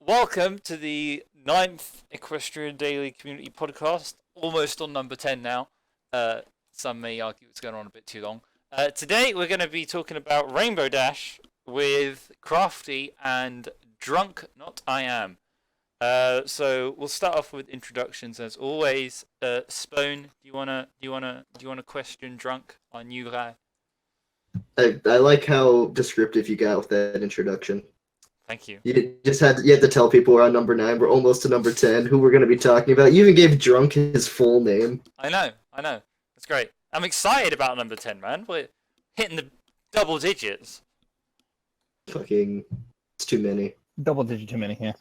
welcome to the ninth Equestrian Daily Community Podcast, almost on number 10 now. Some may argue it's going on a bit too long. Today we're going to be talking about Rainbow Dash with Krafty and Drunk Not I Am. So we'll start off with introductions as always. Spone, do you wanna question Drunk, our new guy? I like how descriptive you got with that introduction. Thank you. You had to tell people we're on number 9, we're almost to number 10, who we're going to be talking about. You even gave Drunk his full name. I know. That's great. I'm excited about number 10, man. We're hitting the double digits. Fucking, it's too many. Double digit too many, yeah.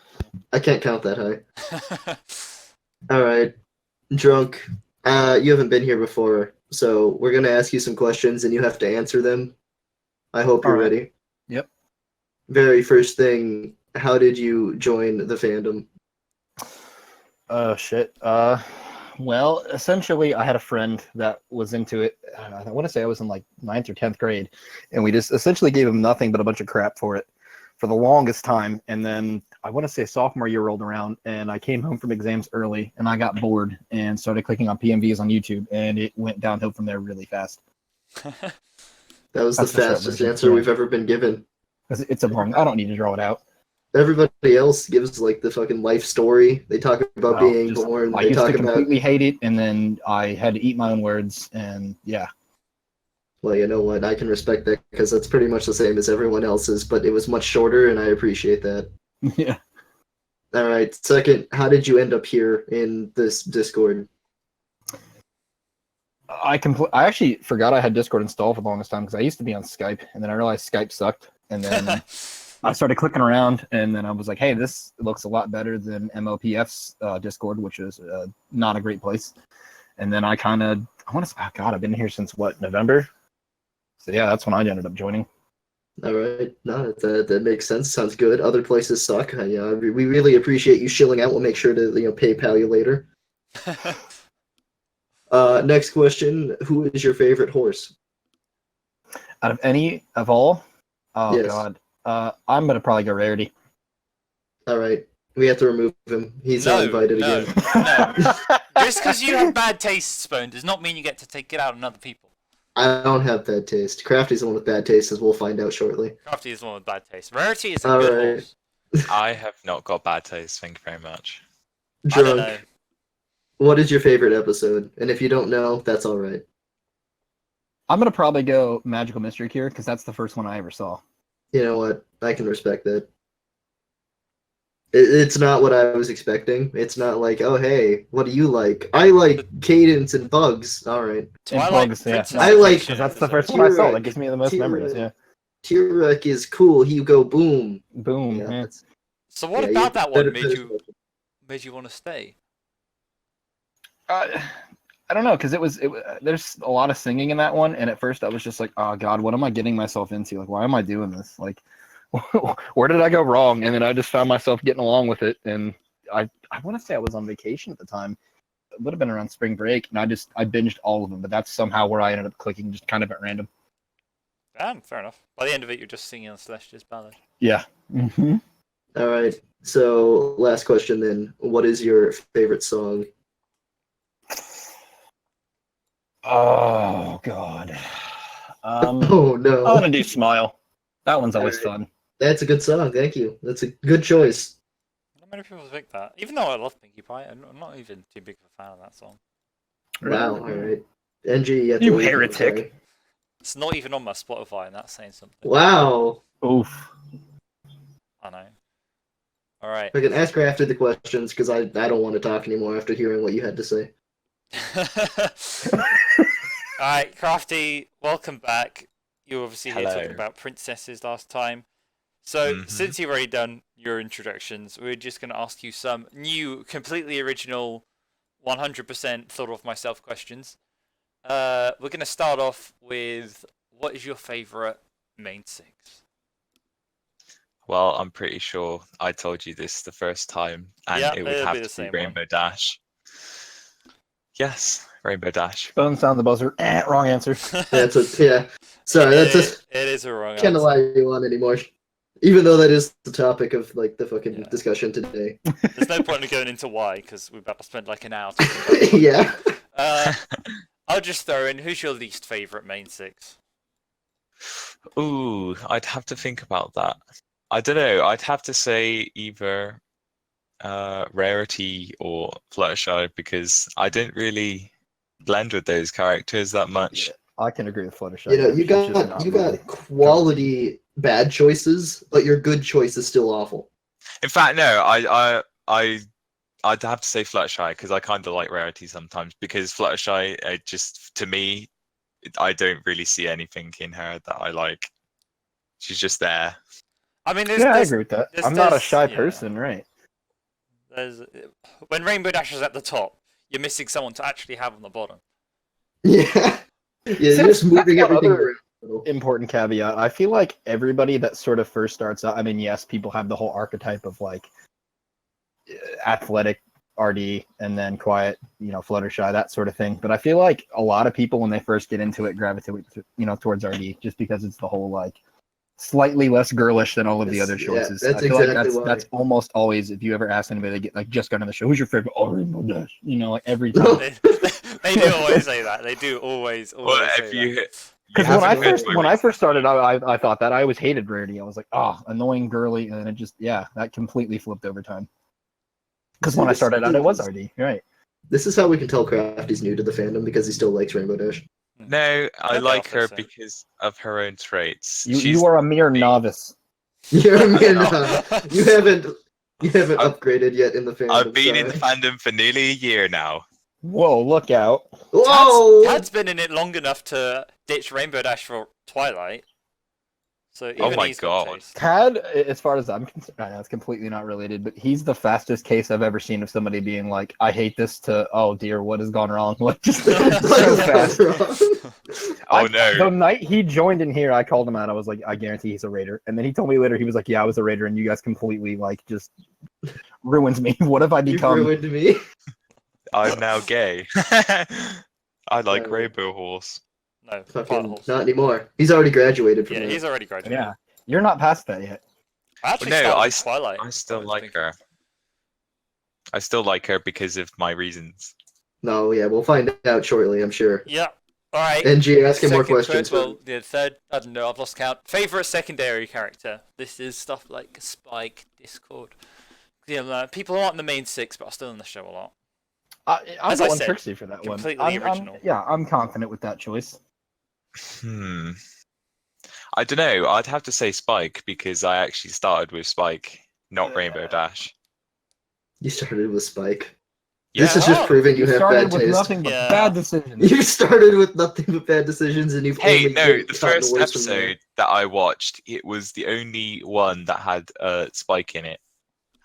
I can't count that high. Alright, Drunk, you haven't been here before, so we're going to ask you some questions and you have to answer them. I hope you're ready. Yep. Very first thing, how did you join the fandom? Oh, shit. Well, essentially, I had a friend that was into it. I want to say I was in like 9th or 10th grade, and we just essentially gave him nothing but a bunch of crap for it for the longest time. And then I want to say sophomore year rolled around, and I came home from exams early, and I got bored and started clicking on PMVs on YouTube, and it went downhill from there really fast. That was That's the the short fastest version, answer yeah. we've ever been given. It's a long. I don't need to draw it out. Everybody else gives like the fucking life story. They talk about being Just, born. I They used talk to about. completely hate it, and then I had to eat my own words, and yeah. Well, you know what? I can respect that because that's pretty much the same as everyone else's, but it was much shorter, and I appreciate that. Yeah. All right. Second, how did you end up here in this Discord? I actually forgot I had Discord installed for the longest time because I used to be on Skype, and then I realized Skype sucked, and then I started clicking around, and then I was like, hey, this looks a lot better than MOPF's Discord, which is not a great place. And then I want to say, oh God, I've been here since what, November? So yeah, that's when I ended up joining. All right. No, that makes sense. Sounds good. Other places suck. We really appreciate you shilling out. We'll make sure to PayPal you later. Next question. Who is your favorite horse? Out of any of all, oh Yes. God, I'm gonna probably go Rarity. All right. We have to remove him. He's not invited again. No. Just because you have bad taste, Spone, does not mean you get to take it out on other people. I don't have bad taste. Crafty's the one with bad taste, as we'll find out shortly. Krafty is the one with bad taste. Rarity is a All good right. horse. I have not got bad taste, thank you very much. I don't know. Drunk, what is your favorite episode? And if you don't know, that's all right. I'm gonna probably go Magical Mystery Cure because that's the first one I ever saw. You know what? I can respect that. It's not what I was expecting. It's not like, oh, hey, what do you like? I like Cadence and Bugs. All right. Twilight Bugs, yeah. Princess I like- Because that's the first one I saw. That gives me the most T-Rex. memories. Yeah. T-Rex is cool. You go boom. Boom. Yeah, Yeah. that's- So what yeah, about you- that one better- made you want to stay? I don't know, because there's a lot of singing in that one, and at first I was just like, oh God, what am I getting myself into? Like, why am I doing this? Like, where did I go wrong? And then I just found myself getting along with it, and I want to say I was on vacation at the time. It would have been around spring break, and I binged all of them, but that's somehow where I ended up clicking, just kind of at random. Fair enough. By the end of it, you're just singing on Celestia's ballad. Yeah. Mm-hmm. All right. So, last question then. What is your favorite song? Oh God. Oh, no. I'm gonna do Smile. That one's always Alright. fun. That's a good song. Thank you. That's a good choice. Not many people think that. Even though I love Pinkie Pie, I'm not even too big of a fan of that song. Wow. All right. NG, have to You leave, I'm heretic. sorry. It's not even on my Spotify, and that's saying something. Wow. Oof. I know. All right. I can ask her after the questions because I don't want to talk anymore after hearing what you had to say. Alright, Krafty, welcome back. You were obviously here Hello. talking about princesses last time. So, Mhm. since you've already done your introductions, we're just going to ask you some new, completely original, 100% thought of myself questions. We're going to start off with, what is your favourite main six? Well, I'm pretty sure I told you this the first time, and Yeah, it would it'll have be the to same be one. Rainbow Dash. Yes, Rainbow Dash. Phone sound the buzzer. Wrong answer. Yeah. Sorry, that's just It is a wrong can't answer. allow you on anymore. Even though that is the topic of like the fucking Yeah. discussion today. There's no point in going into why, because we're about to spend like an hour talking about it. Yeah. I'll just throw in, who's your least favourite main six? Ooh, I'd have to think about that. I don't know. I'd have to say either Rarity or Fluttershy because I didn't really blend with those characters that much. Yeah, I can agree with Fluttershy. You know, you She's just got not you really- got quality bad choices, but your good choice is still awful. In fact, no, I'd have to say Fluttershy because I kind of like Rarity sometimes because Fluttershy, just to me, I don't really see anything in her that I like. She's just there. I mean, Yeah, I agree with that. I'm not a shy yeah. person, right? When Rainbow Dash is at the top, you're missing someone to actually have on the bottom. Yeah. Yeah, you're just moving That's everything another- around. a little. Important caveat. I feel like everybody that sort of first starts out, I mean, yes, people have the whole archetype of like athletic RD and then quiet, Fluttershy, that sort of thing. But I feel like a lot of people when they first get into it gravitate, towards RD just because it's the whole like slightly less girlish than all of the other Yeah, choices. that's I feel like exactly why. that's almost always, if you ever ask anybody, they get like just got on the show, who's your favorite? Oh, Rainbow Dash. Like every time. They do always say that. They do always Well, say if that. you Because haven't heard my when I reasons. first started out, I thought that I always hated Rarity. I was like, oh, annoying girly, and then it just that completely flipped over time. Because when I started out, it was RD, right? This is how we can tell Crafty's new to the fandom because he still likes Rainbow Dash. No, I Okay, like I'll her fix it. because of her own traits. You are a mere the- novice. You're a mere not. not. You haven't I've- upgraded yet in the fandom. I've been in the sorry. fandom for nearly a year now. Whoa, look out! Whoa! Tad's been in it long enough to ditch Rainbow Dash for Twilight. So even Oh my he's got God. chase. Tad, as far as I'm concerned, I know it's completely not related, but he's the fastest case I've ever seen of somebody being like, "I hate this," to "Oh dear, what has gone wrong?" Like just so fast. Oh no. The night he joined in here, I called him out. I was like, I guarantee he's a raider. And then he told me later, he was like, yeah, I was a raider, and you guys completely like just ruined me. What have I You become? ruined me. I'm now gay. I like Uh, Rainbow Horse. No, Fucking Fire Horse. not anymore. He's already graduated from Yeah, that. he's already graduated. Yeah, you're not past that yet. I actually No, started I with Twilight. I still was like thinking. her. I still like her because of my reasons. No, yeah, we'll find out shortly, I'm sure. Yeah. All right. NG, ask him more Second questions. Well, the third. I don't know. I've lost count. Favorite secondary character. This is stuff like Spike, Discord. People aren't in the main six, but are still in the show a lot. I'm As I going said, Trixie for that one. completely original. I'm confident with that choice. I don't know. I'd have to say Spike because I actually started with Spike, not Rainbow Dash. You started with Spike. Yeah. This is just Oh, proving you have started bad with taste. nothing but Yeah. bad decisions. You started with nothing but bad decisions, and you've Hey, only no, gotten the first worse from there. episode that I watched, it was the only one that had Spike in it.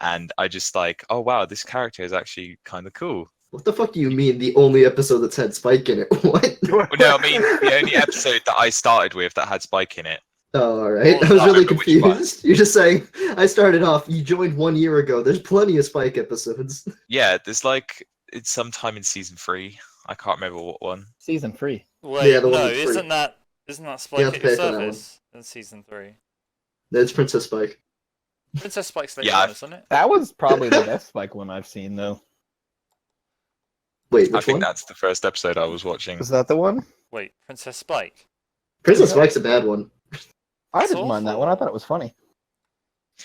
And I just like, oh wow, this character is actually kind of cool. What the fuck do you mean? The only episode that's had Spike in it? What? Well, no, I mean the only episode that I started with that had Spike in it. Oh, all right. Well, I was I really remember which one. confused. You're just saying I started off. You joined 1 year ago. There's plenty of Spike episodes. Yeah, there's like it's sometime in season 3. I can't remember what one. Season 3. Wait, Yeah, the one no, with free. isn't that You Spike have at to your pay for that one. service in season 3? That's Princess Spike. Princess Spike's later Yeah, on, isn't it? That was probably the best Spike one I've seen, though. Wait, I which think one? that's the first episode I was watching. Was that the one? Wait, Princess Spike. Princess Spike's a bad one. I It's didn't mind that awful. one. I thought it was funny.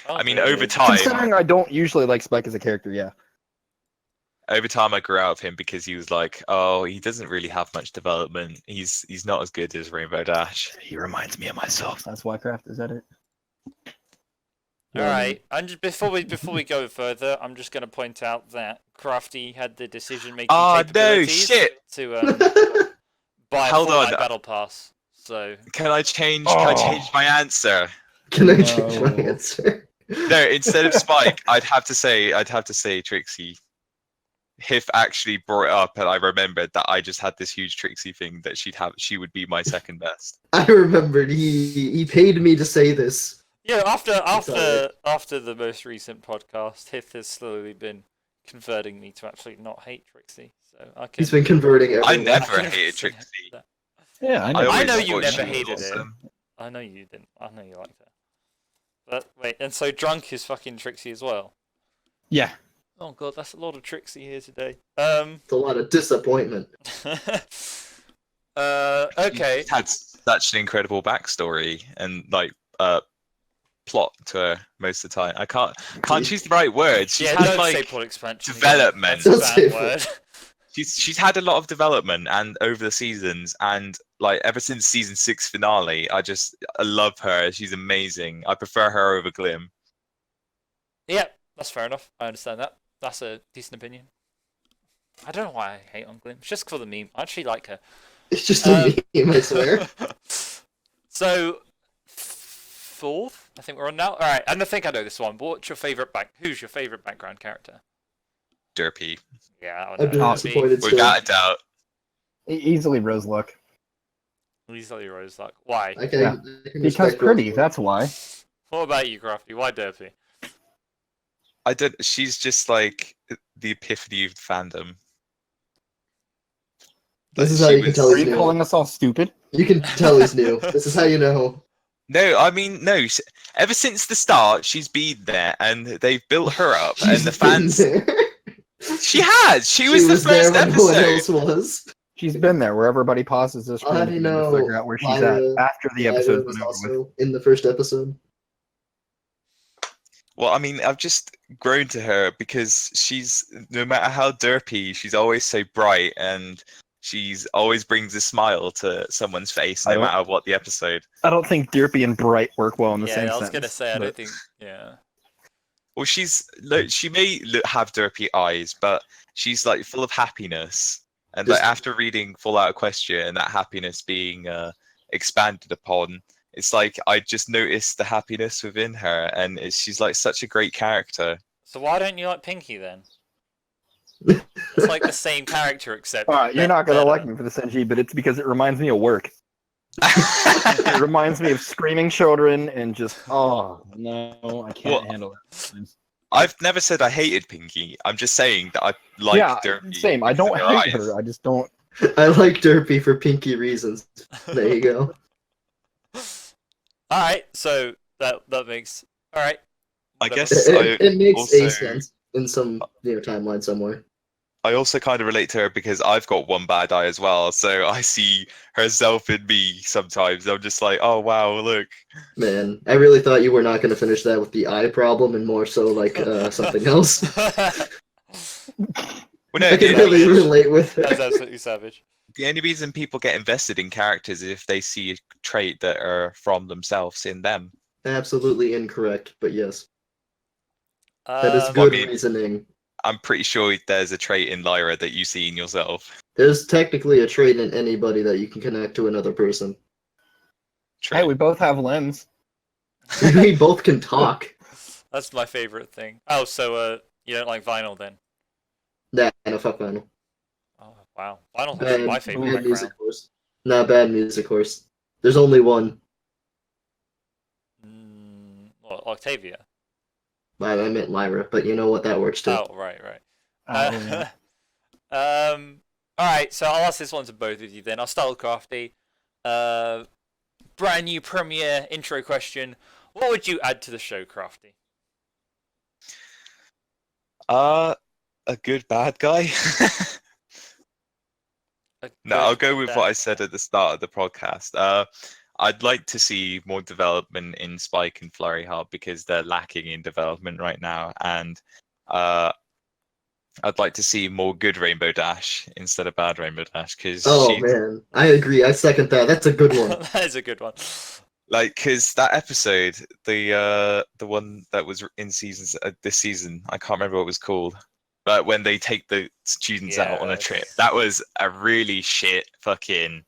I mean, Okay. over time, Considering I don't usually like Spike as a character, yeah. I grew out of him because he was like, oh, he doesn't really have much development. He's not as good as Rainbow Dash. He reminds me of myself. That's why Craft is at it. All right, and just before we go further, I'm just going to point out that Krafty had the decision-making Oh, no, capabilities shit. to buy a Hold on. Fortnite Battle Pass. So Can I change Oh. my answer? Can I No. change my answer? No, instead of Spike, I'd have to say Trixie. Hif actually brought it up, and I remembered that I just had this huge Trixie thing that she would be my second best. I remembered. He paid me to say this. yeah, after alright. the most recent podcast, Hith has slowly been converting me to actually not hate Trixie. So I can. He's been converting everyone. I never can hated understand Trixie. Yeah, I know. always know you thought never she was hated it. awesome. I know you didn't. I know you liked her. But wait, and so Drunk is fucking Trixie as well. Yeah. Oh god, that's a lot of Trixie here today. It's a lot of disappointment. Okay. She's had such an incredible backstory and like plot to her most of the time. I can't choose the right word. She's Yeah, had don't say like plot expansion. development. Again. Don't That's say a bad word. She's had a lot of development and over the seasons, and like ever since season 6 finale, I love her. She's amazing. I prefer her over Glim. Yeah, that's fair enough. I understand that. That's a decent opinion. I don't know why I hate on Glim. It's just for the meme. I actually like her. It's just a meme, I swear. So, fourth, I think we're on now. All right, and I think I know this one. But what's your favorite Who's your favorite background character? Derpy. Yeah, I've been Awesome. disappointed still. Without a doubt. Easily Rose Luck. Easily Rose Luck. Why? I can, Yeah. I can Because respect pretty, Rose. that's why. What about you, Krafty? Why Derpy? She's just like the epiphany of fandom. This is Like, how she you can was- tell Are he's you new. calling us all stupid? You can tell he's new. This is how you know. No, I mean no. Ever since the start, she's been there, and they've built her up, and She's the been fans. there. She has. She was the there first when no one episode. else was. She's been there where everybody pauses the screen I to begin to know. figure out where she's Lyra- at after the Lyra episode's was been over with. also in the first episode. Well, I mean, I've just grown to her because she's, no matter how derpy, she's always so bright, and she's always brings a smile to someone's face, I no don't- matter what the episode. I don't think Derpy and Bright work well in the Yeah, same I was sentence. gonna say I but- don't think. Yeah. Well, she may have derpy eyes, but she's like full of happiness. And like Just- after reading Full Out Question and that happiness being expanded upon, it's like I just noticed the happiness within her, and she's like such a great character. So why don't you like Pinky then? It's like the same character except. All right, you're bet- not gonna better. like me for this, NG, but it's because it reminds me of work. It reminds me of screaming children and just no, I can't Well, handle it. I've never said I hated Pinky. I'm just saying that I like yeah, Derpy. same. I because don't of her hate eyes. her. I just don't. I like Derpy for pinky reasons. There you go. All right, so that makes all right. I Whatever. guess It makes also- a sense in some timeline somewhere. I also kind of relate to her because I've got one bad eye as well. So I see herself in me sometimes. I'm just like, oh wow, look. Man, I really thought you were not going to finish that with the eye problem and more so like something else. Well, no, I can really relate with That's her. absolutely savage. the only reason people get invested in characters is if they see a trait that are from themselves in them. Absolutely incorrect, but yes, that is Um, good I mean- reasoning. I'm pretty sure there's a trait in Lyra that you see in yourself. There's technically a trait in anybody that you can connect to another person. Trait. Hey, we both have limbs. We both can talk. That's my favorite thing. Oh, so you don't like vinyl then? Nah, no, fuck vinyl. Oh wow, vinyl Bad, is my favorite bad background. music horse. Nah, bad music horse. There's only one. Well, Octavia. I meant Lyra, but you know what? That works too. Oh right. Yeah. All right, so I'll ask this one to both of you then. I'll start with Krafty. Brand new premiere intro question. What would you add to the show, Krafty? A good bad guy. No, I'll go with what I said at the start of the podcast. I'd like to see more development in Spike and Flurry Hub because they're lacking in development right now, and I'd like to see more good Rainbow Dash instead of bad Rainbow Dash because Oh man, I agree. I second that. That's a good one. That is a good one. because that episode, the one that was in this season, I can't remember what it was called. But when they take the students out on a trip, that was a really shit fucking.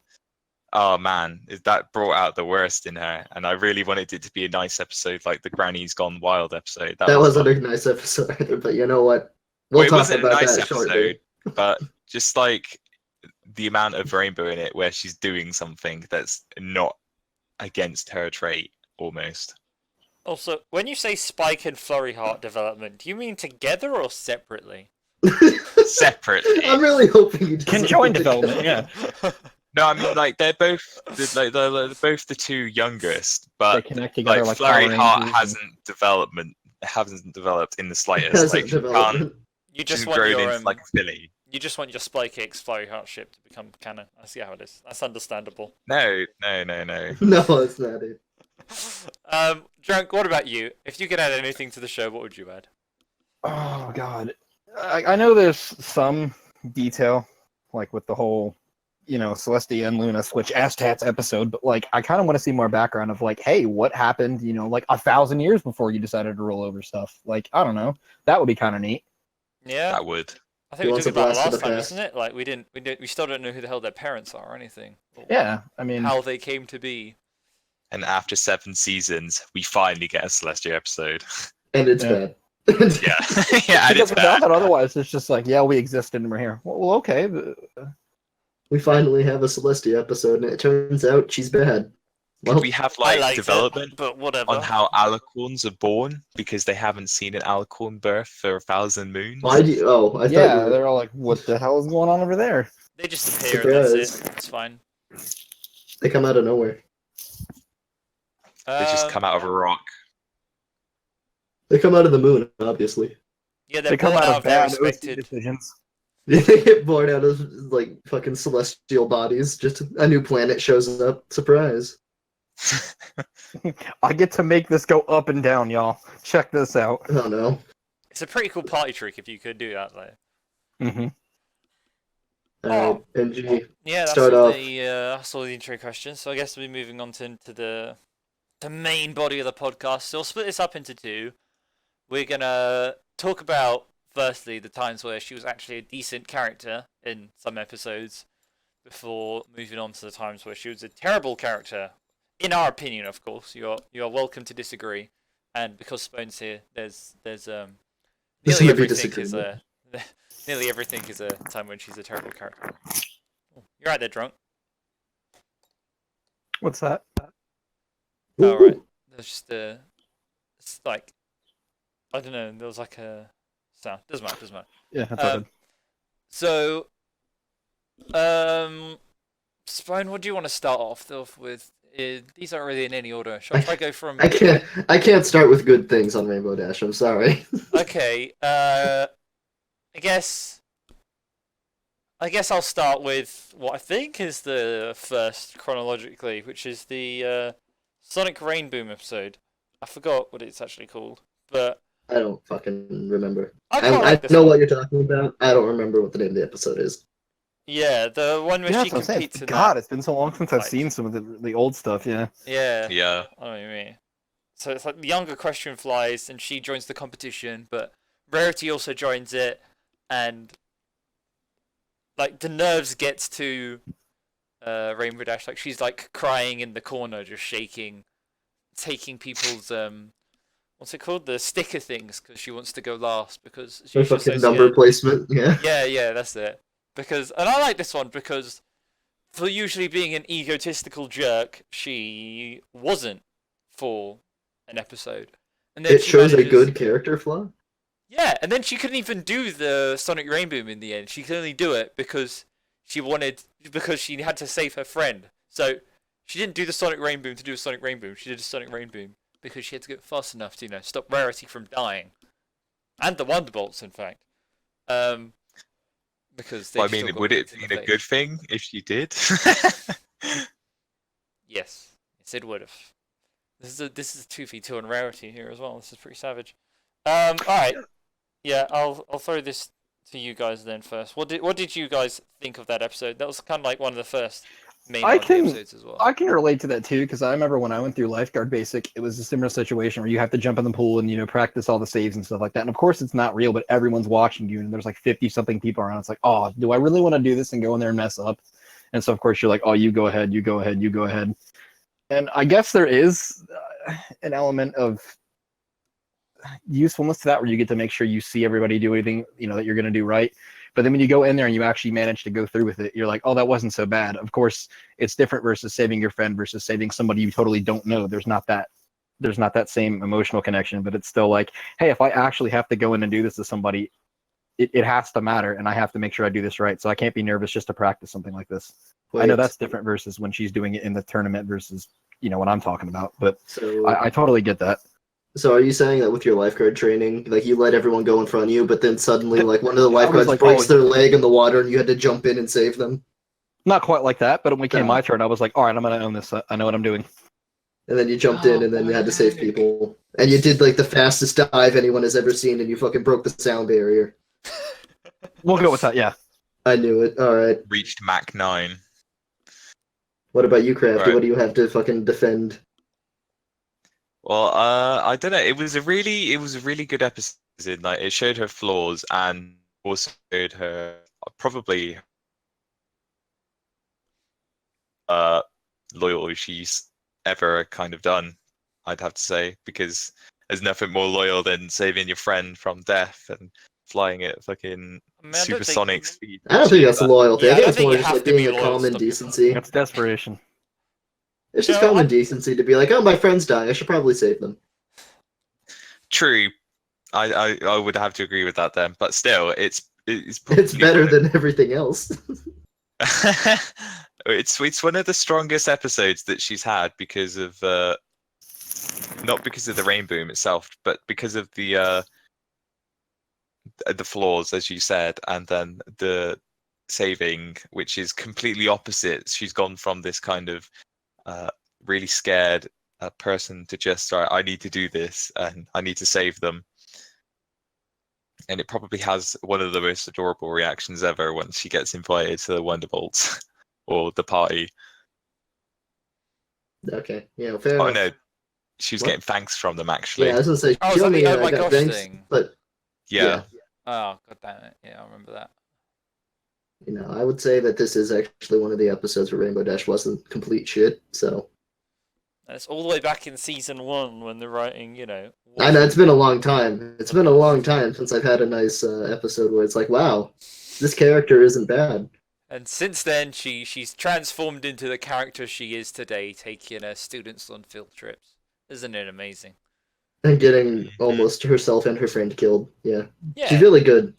Oh man, that brought out the worst in her, and I really wanted it to be a nice episode, like the Grannies Gone Wild episode. That wasn't fun. a nice episode either, but you know what? Well, We'll it talk wasn't a about nice that shortly. episode, but just like the amount of rainbow in it, where she's doing something that's not against her trait, almost. Also, when you say Spike and Flurry Heart development, do you mean together or separately? Separately. I'm really hoping you Conjoined development, yeah. No, I mean like they're both the two youngest, They but connect together like like Flurry Power Heart Rangers hasn't developed in the slightest. Hasn't Like development. You she just hasn't want grown your into like a filly. you just want your Spy Kicks Flurry Heart ship to become canon. I see how it is. That's understandable. No. No, it's not it. Drunk, what about you? If you could add anything to the show, what would you add? Oh God, I know there's some detail, like with the whole, Celestia and Luna switch ass tats episode, but like I kind of want to see more background of like, hey, what happened? Like 1,000 years before you decided to roll over stuff. Like I don't know, that would be kind of neat. Yeah, That would. I think we wants talked a about it blast to last the time, past. isn't it? Like we still don't know who the hell their parents are or anything. Or Yeah, I mean, how they came to be. And after 7 seasons, we finally get a Celestia episode. And it's Yeah. bad. Yeah, yeah, and because it's without bad. that, otherwise it's just like, yeah, we existed and we're here. Well, okay. We finally have a Celestia episode, and it turns out she's bad. Could Well, we have I like liked development it, but whatever. on how alicorns are born because they haven't seen an alicorn birth for 1,000 moons? why do you? Oh, I thought Yeah, you were. they're all like, what the hell is going on over there? They just appear and that's Surprise. it. It's fine. They come out of nowhere. They just come out of a rock. They come out of the moon, obviously. Yeah, they're They come born out of their bad OC respected. decisions. They get born out of like fucking celestial bodies. Just a new planet shows up. Surprise. I get to make this go up and down, y'all. Check this out. Oh no. It's a pretty cool party trick if you could do that, though. Mm-hmm. Alright, NG. Yeah, that's Start all off. that's all the intro questions. So I guess we'll be moving on to the main body of the podcast. So we'll split this up into two. We're gonna talk about firstly the times where she was actually a decent character in some episodes, before moving on to the times where she was a terrible character, in our opinion, of course. You are welcome to disagree, and because Spone's here, there's There's nearly gonna be everything is disagreement. a nearly everything is a time when she's a terrible character. Oh, you're right there, drunk. What's that? Oh, right. There's just it's like, I don't know. There was like a sound. Doesn't matter. Yeah, that's all Um, good. So, Spone, what do you want to start off with? These aren't really in any order. Shall I try go from? I can't start with good things on Rainbow Dash. I'm sorry. Okay. I guess I'll start with what I think is the first chronologically, which is the Sonic Rainboom episode. I forgot what it's actually called, but I don't fucking remember. I quite like I this know one. what you're talking about. I don't remember what the name of the episode is. Yeah, the one where Yeah, she that's what I'm saying. competes in God, that. it's been so long since I've like- seen some of the old stuff. Yeah. Yeah. Yeah. I know what you mean. So it's like the younger Equestrian flies, and she joins the competition, but Rarity also joins it, and like the nerves gets to Rainbow Dash. Like she's like crying in the corner, just shaking, taking people's what's it called, the sticker things, because she wants to go last because The she's just so fucking number scared. placement. Yeah. Yeah, that's it. Because, and I like this one because, for usually being an egotistical jerk, she wasn't for an episode. And then It she shows a manages- good character flaw. Yeah, and then she couldn't even do the Sonic Rainboom in the end. She could only do it because she had to save her friend. So she didn't do the Sonic Rainboom to do a Sonic Rainboom. She did a Sonic Rainboom because she had to get fast enough to, stop Rarity from dying, and the Wonderbolts, in fact. Because they Well, I still mean, got would it bullets in be the a face. good thing if she did? Yes, it would have. This is a 2v2 on Rarity here as well. This is pretty savage. All right. Yeah, I'll throw this to you guys then first. What did you guys think of that episode? That was kind of like one of the first main I Monday can- episodes as well. I can relate to that too, because I remember when I went through Lifeguard Basic, it was a similar situation where you have to jump in the pool and practice all the saves and stuff like that. And of course, it's not real, but everyone's watching you, and there's like 50-something people around. It's like, oh, do I really want to do this and go in there and mess up? And so of course you're like, oh, you go ahead. And I guess there is an element of usefulness to that, where you get to make sure you see everybody do anything that you're going to do right. But then when you go in there and you actually manage to go through with it, you're like, oh, that wasn't so bad. Of course, it's different versus saving your friend versus saving somebody you totally don't know. There's not that same emotional connection, but it's still like, hey, if I actually have to go in and do this to somebody, it has to matter, and I have to make sure I do this right. So I can't be nervous just to practice something like this. I know Wait, that's different versus when she's doing it in the tournament versus what I'm talking about. But so I totally get that. so are you saying that with your lifeguard training, like you let everyone go in front of you, but then suddenly like one of the I was lifeguards like, breaks oh, their leg in the water and you had to jump in and save them? Not quite like that, but when it came No. my turn, I was like, all right, I'm gonna own this. I know what I'm doing. And then you jumped in and then you had to save people. And you did like the fastest dive anyone has ever seen and you fucking broke the sound barrier. We'll go with that. Yeah. I knew it. Alright. Reached Mach 9. What about you, Crafty? Right. What do you have to fucking defend? Well, I don't know. It was a really good episode. Like, it showed her flaws and also showed her probably loyal she's ever kind of done. I'd have to say, because there's nothing more loyal than saving your friend from death and flying at fucking I mean, I don't supersonic think- speed. I don't think that's loyalty. Yeah, I I think don't it's think more you just have like to be being a loyal to common some people. decency. That's desperation. It's just No, common I- decency to be like, oh, my friend's dying. I should probably save them. True. I would have to agree with that then, but still, it's It's probably better one of- than everything else. it's one of the strongest episodes that she's had because of not because of the Rainboom itself, but because of the flaws, as you said, and then the saving, which is completely opposite. She's gone from this kind of really scared person to just, all right, I need to do this and I need to save them. And it probably has one of the most adorable reactions ever once she gets invited to the Wonderbolt or the party. Okay, yeah, fair Oh enough. no, she was What? getting thanks from them actually. Yeah, I was gonna say Oh, she is that only the oh my got gosh thanks, thing? but Yeah. Oh, god damn it. Yeah, I remember that. I would say that this is actually one of the episodes where Rainbow Dash wasn't complete shit. So It's all the way back in season 1 when they're writing, I know it's been a long time. It's been a long time since I've had a nice episode where it's like, wow, this character isn't bad. And since then, she's transformed into the character she is today, taking students on field trips. Isn't it amazing? And getting almost herself and her friend killed. Yeah, Yeah. she's really good.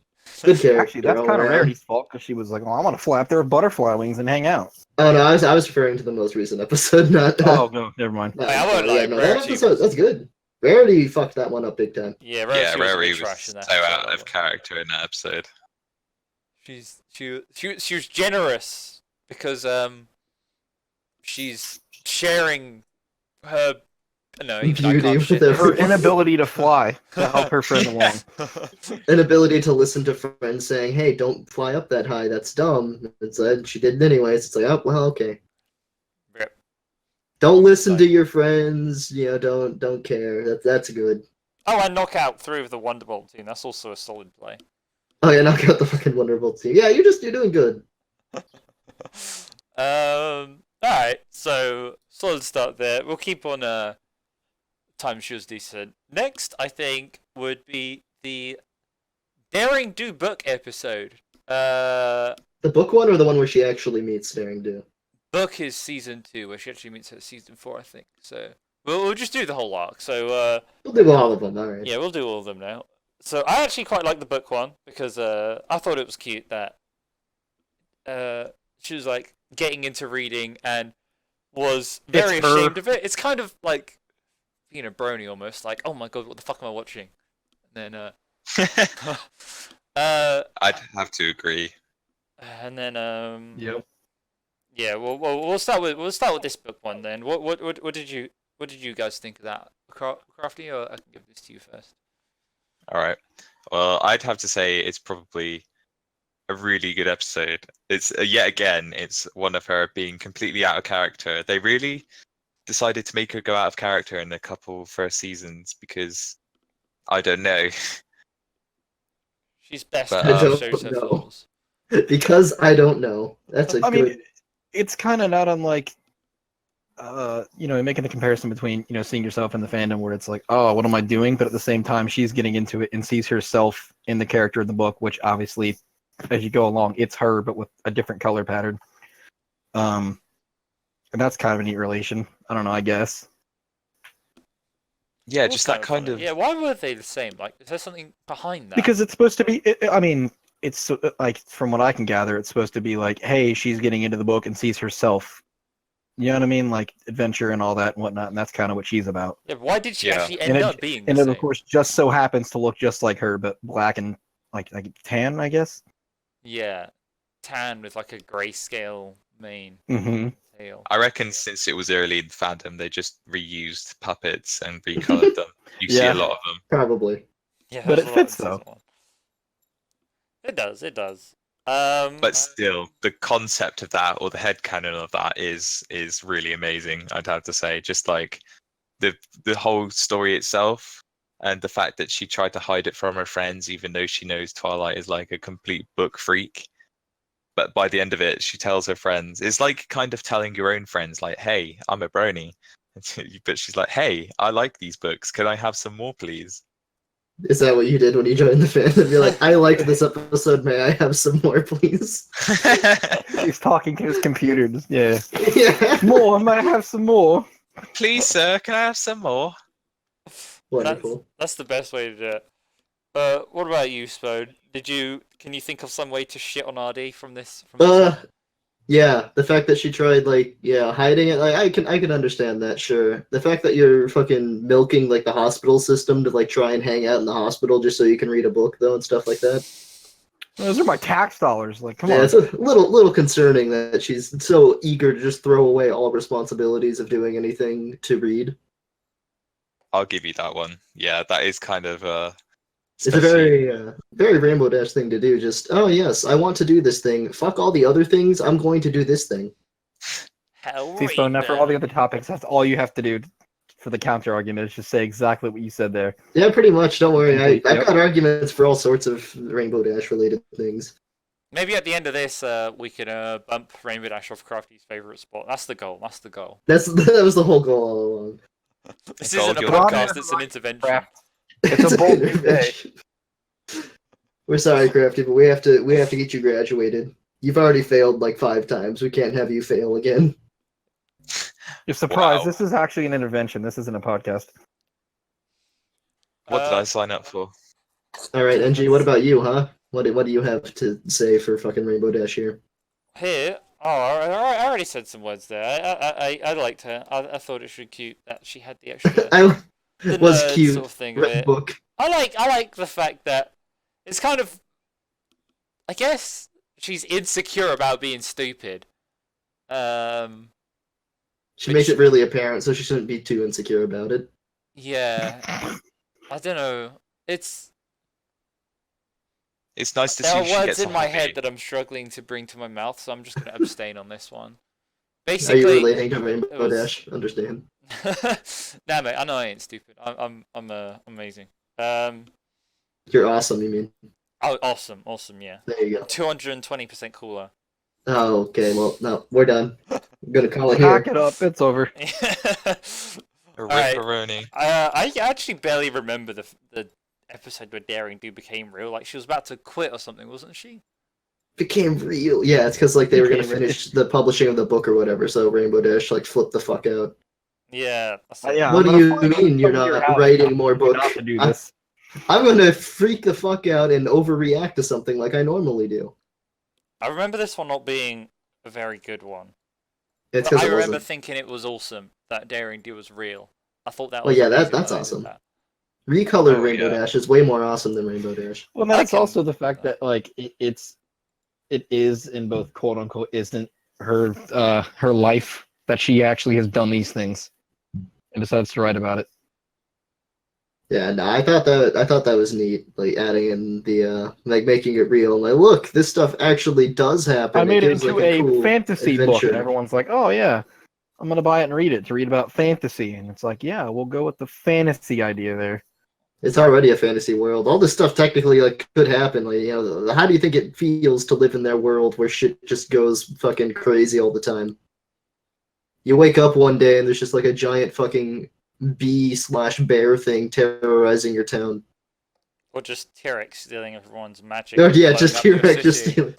Good character. Actually, that's all kind of around. Rarity's fault because she was like, "Oh, I want to fly up there with butterfly wings and hang out." Oh no, I was referring to the most recent episode, not. Oh no, never mind. no, I won't yeah, lie, no, that Rarity episode was- that's good. Rarity fucked that one up big time. Yeah, Yeah, Rarity was a Rary bit was trash in that so episode, out I of thought. character in that episode. She was generous because she's sharing her even I Beauty can't with shit. Her inability to fly to help her friend along. An ability to listen to friends saying, "Hey, don't fly up that high. That's dumb." It's like she did it anyways. It's like, oh well, okay. Yep. Don't listen Like- to your friends. Don't care. That's good. Oh, and knockout through with the Wonderbolt team. That's also a solid play. Oh yeah, knock out the fucking Wonderbolt team. Yeah, you're doing good. Alright, so solid start there. We'll keep on time she was decent. Next, I think, would be the Daring Do book episode. The book one or the one where she actually meets Daring Do? Book is season 2, where she actually meets her season 4, I think. So we'll just do the whole arc. So We'll do all of them. All right. yeah, we'll do all of them now. So I actually quite like the book one because I thought it was cute that she was like getting into reading and was very It's her. ashamed of it. It's kind of like Brony almost, like, oh my god, what the fuck am I watching? And then I'd have to agree. and then Yep. yeah, we'll start with this book one then. What did you guys think of that? Krafty, or I can give this to you first. All right. Well, I'd have to say it's probably a really good episode. It's yet again, it's one of her being completely out of character. They really decided to make her go out of character in a couple first seasons because I don't know. She's best But, when I she don't shows her know. flaws. Because I don't know. That's a I good. mean, it's kind of not unlike, making the comparison between, seeing yourself in the fandom where it's like, oh, what am I doing? But at the same time, she's getting into it and sees herself in the character in the book, which obviously, as you go along, it's her, but with a different color pattern. And that's kind of a neat relation. I don't know, I guess. Yeah, It was just that kind funny. of. Yeah, why were they the same? Like, is there something behind that? Because it's supposed to be. I mean, it's like from what I can gather, it's supposed to be like, hey, she's getting into the book and sees herself. You know what I mean? Like adventure and all that and whatnot, and that's kind of what she's about. Yeah, why did she Yeah. actually end up being the And it, same? of course, just so happens to look just like her, but black and like tan, I guess. Yeah, tan with like a grayscale mane Mm-hmm. tail. I reckon since it was early in fandom, they just reused puppets and recolored them. You see Yeah. a lot of them. Probably. Yeah, But there's it a lot in fits, though. season 1. It does. It does. But still, the concept of that or the headcanon of that is really amazing, I'd have to say. Just like the whole story itself and the fact that she tried to hide it from her friends even though she knows Twilight is like a complete book freak. But by the end of it, she tells her friends. It's like kind of telling your own friends, like, hey, I'm a brony. But she's like, hey, I like these books. Can I have some more, please? Is that what you did when you joined the fandom? You're like, I liked this episode. May I have some more, please? He's talking to his computer. Yeah. Yeah. More. I might have some more. Please, sir, can I have some more? Wonderful. That's the best way to do it. What about you, Spode? Can you think of some way to shit on RD from this? Yeah, the fact that she tried hiding it, like I can understand that, sure. The fact that you're fucking milking like the hospital system to like try and hang out in the hospital just so you can read a book though and stuff like that. Those are my tax dollars. Like, come Yeah, on. it's a little concerning that she's so eager to just throw away all responsibilities of doing anything to read. I'll give you that one. Yeah, that is kind of It's a very Rainbow Dash thing to do. Just, oh yes, I want to do this thing. Fuck all the other things. I'm going to do this thing. Hell, See, so now for all the other topics, that's all you have to do for the counter argument is just say exactly what you said there. Yeah, pretty much. Don't worry. I've Yep. got arguments for all sorts of Rainbow Dash related things. Maybe at the end of this, we can bump Rainbow Dash off Krafty's favorite spot. That's the goal. That was the whole goal all along. This Goal, isn't a you're podcast. It's an intervention. It's a bold day. intervention. We're sorry, Krafty, but we have to get you graduated. You've already failed like 5 times. We can't have you fail again. You're surprised. Wow. This is actually an intervention. This isn't a podcast. What did I sign up for? All right, NG. What about you, huh? What do you have to say for fucking Rainbow Dash here? Here, I already said some words there. I liked her. I thought it was cute that she had the extra. I the was nerd cute. Sort of thing of Red it. book. I like the fact that it's kind of. I guess she's insecure about being stupid. She makes it really apparent, so she shouldn't be too insecure about it. Yeah, I don't know. It's It's nice to there see are she words gets in a my hobby. head that I'm struggling to bring to my mouth, so I'm just gonna abstain on this one. Are Basically, you relating to Rainbow it was- Dash? Understand. nah, mate, I know I ain't stupid. I'm amazing. You're awesome, you mean. Oh, awesome, yeah. There you go. 220% cooler. Oh, okay. Well, no, we're done. I'm gonna call it here. Pack it up. It's over. Alright. Ripperoni. I actually barely remember the episode where Daring Do became real. Like she was about to quit or something, wasn't she? Became real. Yeah, it's because like they were gonna Became finish the publishing of the book or whatever. So Rainbow Dash like flipped the fuck out. Yeah. That's it. Yeah. What I'm do you gonna find mean you're out your not house writing more telling you book? Not to do this. I'm gonna freak the fuck out and overreact to something like I normally do. I remember this one not being a very good one. It's But because I it remember wasn't. thinking it was awesome that Daring Do was real. I thought that Well, was yeah, amazing that's when they did awesome. that. Recolored Oh, Rainbow yeah. Dash is way more awesome than Rainbow Dash. Well, I that's can- also the fact that like it is in both quote unquote isn't her her life that she actually has done these things and decides to write about it. Yeah, no, I thought that was neat, like adding in the like making it real. Like, look, this stuff actually does happen. I made it gives, into like, a cool fantasy book, adventure. and everyone's like, "Oh yeah, I'm gonna buy it and read it to read about fantasy." And it's like, yeah, we'll go with the fantasy idea there. It's already a fantasy world. All this stuff technically like could happen. Like, you know, how do you think it feels to live in their world where shit just goes fucking crazy all the time? You wake up one day and there's just like a giant fucking bee/bear thing terrorizing your town. Or just T-Rex stealing everyone's magic. Oh and yeah, blowing just up your T-Rex just city. stealing.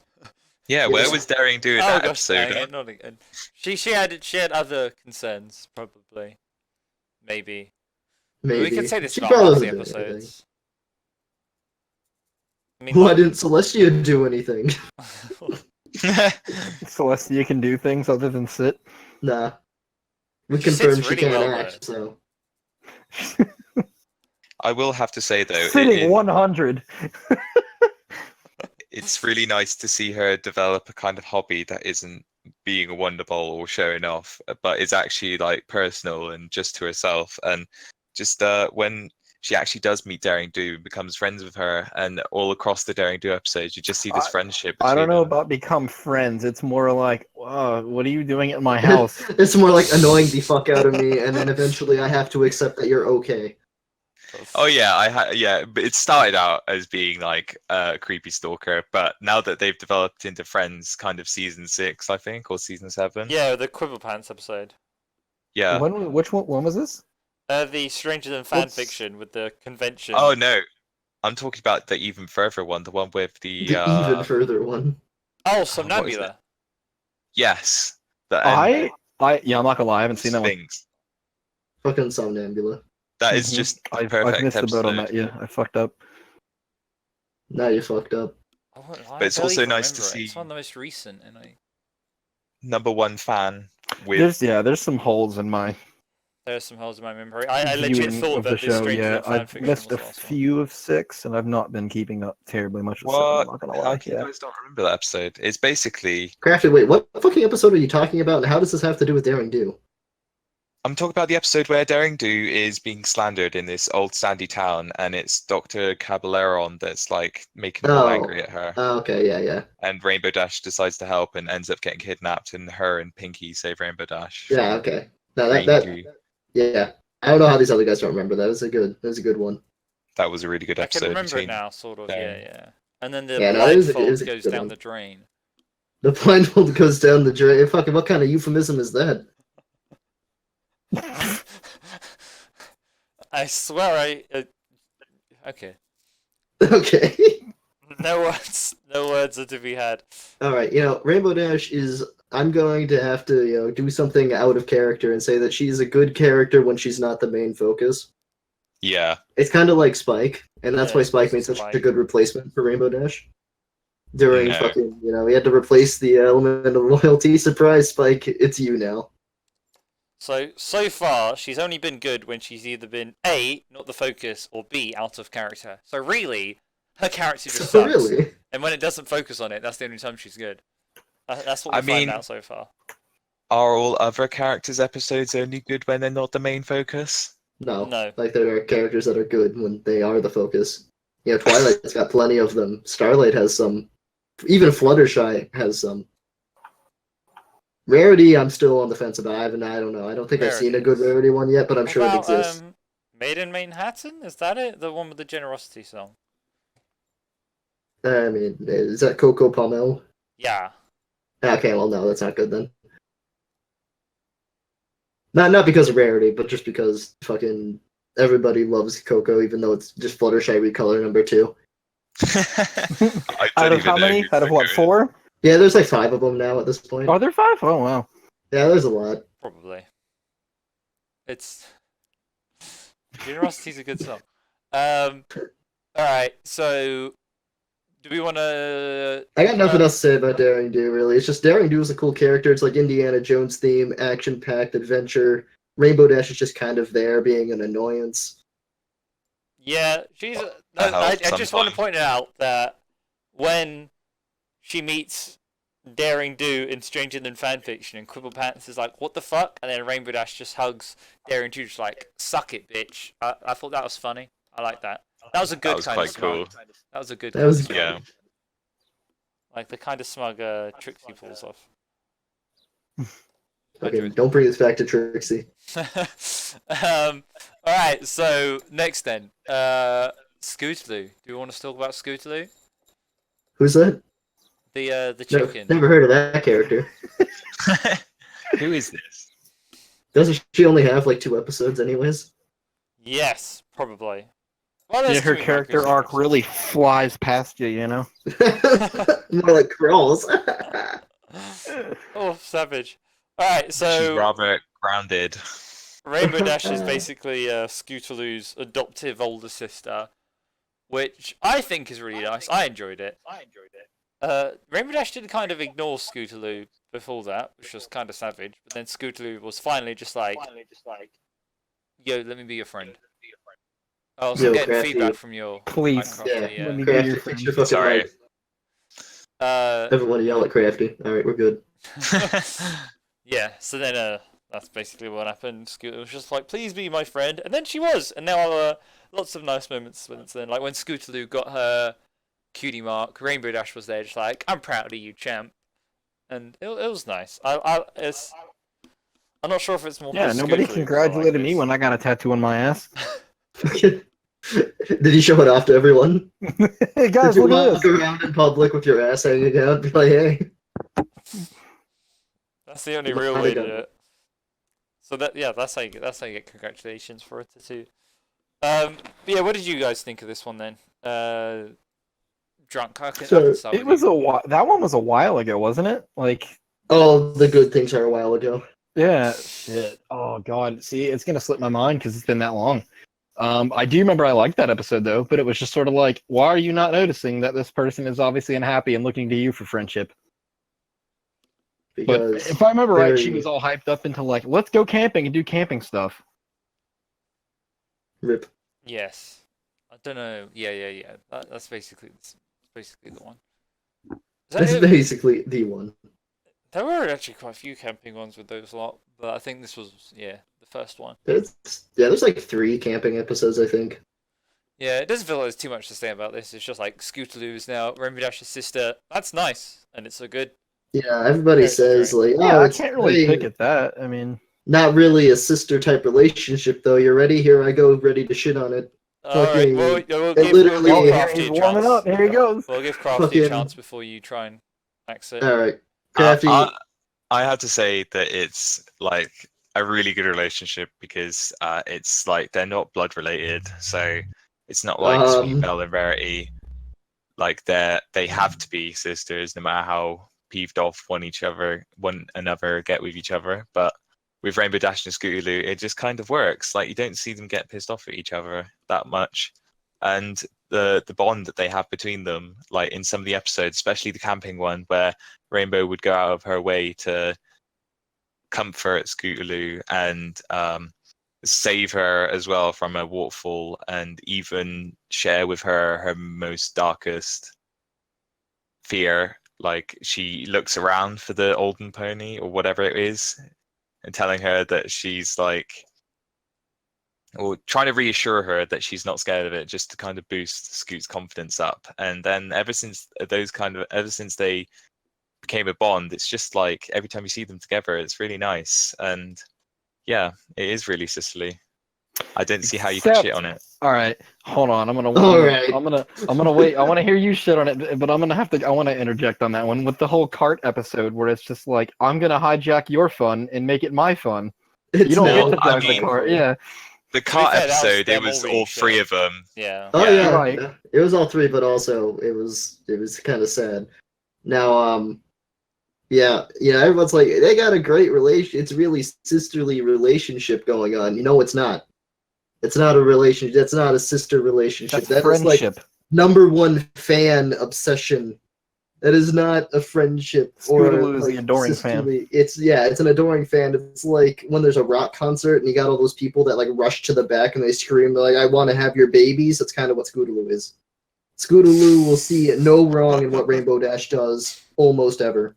Yeah, Yes. where was Daring Do in Oh that gosh, episode? dang huh? it, not again. She had other concerns probably, maybe. Maybe. We could say this She about probably half the doesn't do anything. episodes. I mean, Why didn't Celestia do anything? Celestia can do things other than sit. Nah. We She sits confirmed she really can't well, act, so. I will have to say though, Sitting 100. it's really nice to see her develop a kind of hobby that isn't being a Wonderbolt or showing off, but is actually like personal and just to herself. And just when she actually does meet Daring Do and becomes friends with her, and all across the Daring Do episodes, you just see this friendship. I don't between know them. about become friends. It's more like, what are you doing at my house? It's more like annoying the fuck out of me, and then eventually I have to accept that you're okay. Oh yeah, yeah, but it started out as being like a creepy stalker, but now that they've developed into friends, kind of season 6, I think, or season 7. Yeah, the Quiver Pants episode. Yeah. Which one? When was this? The Stranger Than Fan What's- Fiction with the convention. Oh no, I'm talking about the even further one, the one with the The even further one. Oh, what is Somnambula. yes, the I'm not gonna lie, I haven't seen that one. things. Fucking Somnambula. That is Mhm. just the I've perfect missed the boat on episode. that. Yeah, I fucked up. Now you fucked up. I won't lie, But it's I barely also even nice to remember it. see- It's one of the most recent, and #1 fan with There's some holes in my there's some holes in my memory. I legit viewing thought of the that the show. Stranger Yeah, Than Fan I've Fiction missed was a the last one. few of 6, and I've not been keeping up terribly much with 7. what? I'm not gonna lie. How can you Yeah. guys not remember that episode? It's basically Crafty, wait, what fucking episode are you talking about, and how does this have to do with Daring Do? I'm talking about the episode where Daring Do is being slandered in this old sandy town, and it's Dr. Caballeron that's like making them all Oh. angry at her. Okay, yeah. And Rainbow Dash decides to help and ends up getting kidnapped, and her and Pinky save Rainbow Dash. Yeah, from okay. Now Green that Goo. yeah. I don't know how these other guys don't remember that. That was a good one. That was a really good I can episode. remember it between now, sort of. them. Yeah. And then the Yeah, no, it was a blindfold goes good down one. the drain. The blindfold goes down the drain. Fucking what kind of euphemism is that? I swear okay. Okay. No words are to be had. Alright, Rainbow Dash is I'm going to have to, do something out of character and say that she's a good character when she's not the main focus. Yeah. It's kind of like Spike, and that's Yeah, why it's Spike also made such Spike. a good replacement for Rainbow Dash. During No. fucking, he had to replace the element of loyalty. Surprise, Spike, it's you now. So far, she's only been good when she's either been A, not the focus, or B, out of character. So really, her character just sucks. Really? And when it doesn't focus on it, that's the only time she's good. That's what I we find mean- out so far. Are all other characters' episodes only good when they're not the main focus? No. No. Like, there are characters that are good when they are the focus. Twilight's got plenty of them. Starlight has some. Even Fluttershy has some. Rarity, I'm still on the fence about. I don't know. I don't think I've seen a good Rarity one yet, but I'm What sure it about, exists. Made in Manhattan? Is that it? The one with the generosity song? I mean, is that Coco Pommel? Yeah. Okay, well, no, that's not good then. Not because of Rarity, but just because fucking everybody loves Coco, even though it's just Fluttershy recolor number 2. I Out don't of even how know many? who Out of what, Coco is. 4? Yeah, there's like 5 of them now at this point. Are there 5? Oh wow. Yeah, there's a lot. Probably. It's Generosity's a good song. Alright, so do we wanna I got nothing else to say about Daring Do, really. It's just Daring Do is a cool character. It's like Indiana Jones theme, action-packed adventure. Rainbow Dash is just kind of there, being an annoyance. Yeah, she's That I helps just want to sometimes. point out that when she meets Daring Do in Stranger Than Fanfiction and Quibble Pants is like, what the fuck? And then Rainbow Dash just hugs Daring Do, just like, suck it, bitch. I thought that was funny. I like that. That was a good That was kind quite of smug. cool. That was a good That kind was of smug. Yeah. Like the kind of smug Trixie pulls off. Okay, don't bring this back to Trixie. Alright, so next then. Scootaloo. Do you want to talk about Scootaloo? Who's that? The No, chicken. never heard of that character. Who is this? Doesn't she only have like 2 episodes anyways? Yes, probably. Well, Yeah, there's her 2 character micro arc series. really flies past you, you know? More like crawls. Oh, savage. Alright, She's so rather grounded. Rainbow Dash is basically Scootaloo's adoptive older sister, which I think is really nice. I enjoyed it. Rainbow Dash did kind of ignore Scootaloo before that, which was kind of savage. But then Scootaloo was finally just like, "Yo, let me be your friend." Oh, so I'm Yo, getting Krafty. feedback from your Please. Minecraft, Yeah. Let me be your Krafty, fix friend. your fucking Sorry. mic. Uh, Everyone yell at Krafty. Alright, we're good. yeah. So then, that's basically what happened. Scootaloo was just like, "Please be my friend," and then she was, and now lots of nice moments since then. Like when Scootaloo got her cutie mark, Rainbow Dash was there, just like, "I'm proud of you, champ," and it was nice. I'm not sure if it's more. Yeah, for nobody Scootaloo, 'cause I congratulated like me this. when I got a tattoo on my ass. Did you show it off to everyone? Hey guys, Did you look at walk this. around in public with your ass hanging out? Be like, hey. That's the only Might real have way to got do it. it. So that's how you get congratulations for a tattoo. But yeah, what did you guys think of this one then? Drunk. I So, can start It with was you. that one was a while ago, wasn't it? Like, Oh, the good things are a while ago. yeah, shit. Oh god, see, it's gonna slip my mind because it's been that long. I do remember I liked that episode though, but it was just sort of like, why are you not noticing that this person is obviously unhappy and looking to you for friendship? But Because if I remember right, she very was all hyped up into like, let's go camping and do camping stuff. rip. Yes. I don't know. Yeah. That's basically the one. That's basically the one. There were actually quite a few camping ones with those lot, but I think this was the first one. There's like 3 camping episodes, I think. Yeah, it doesn't feel like there's too much to say about this. It's just like Scootaloo is now Rainbow Dash's sister. That's nice, and it's a good. Yeah, everybody Character says trait. like, Yeah, oh, I it's can't really hey, pick at that. I mean, not really a sister type relationship though. You ready? Here I go, ready to shit on it. All right, Fucking, we'll it give oh, literally, here Krafty he's a warming chance. up. Here he goes. We'll give Krafty a Fucking- chance before you try and max it. all right, Uh, Crafty. I have to say that it's like a really good relationship because it's like they're not blood related, so it's not like Sweet Belle and Rarity. Like they have to be sisters no matter how peeved off one another get with each other. But with Rainbow Dash and Scootaloo, it just kind of works. Like you don't see them get pissed off at each other that much, and the bond that they have between them, like in some of the episodes, especially the camping one, where Rainbow would go out of her way to comfort Scootaloo and save her as well from a waterfall, and even share with her her most darkest fear. Like she looks around for the Olden pony or whatever it is, and telling her that she's like, or trying to reassure her that she's not scared of it, just to kind of boost Scoot's confidence up. And then ever since they became a bond, it's just like every time you see them together, it's really nice. And yeah, it is really sisterly. I don't see how you can shit on it. All right, hold on. I'm gonna wait. I want to hear you shit on it, but I want to interject on that one with the whole cart episode where it's just like, I'm gonna hijack your fun and make it my fun. It's You don't now get to drive the mean- car. Yeah. The be cart fair, that was episode, it them was all being all 3 shit. of them. Yeah. Oh Yeah. yeah, Right. yeah, it was all 3, but also it was kind of sad. Now, yeah, everyone's like they got a great relation. It's really sisterly relationship going on. You know, it's not. It's not a relationship. That's not a sister relationship. That's That is like friendship. #1 fan obsession. That is not a friendship or Scootaloo is like the adoring fan. sisterly. It's an adoring fan. It's like when there's a rock concert and you got all those people that like rush to the back and they scream, they're like, "I want to have your babies." That's kind of what Scootaloo is. Scootaloo will see no wrong in what Rainbow Dash does almost ever.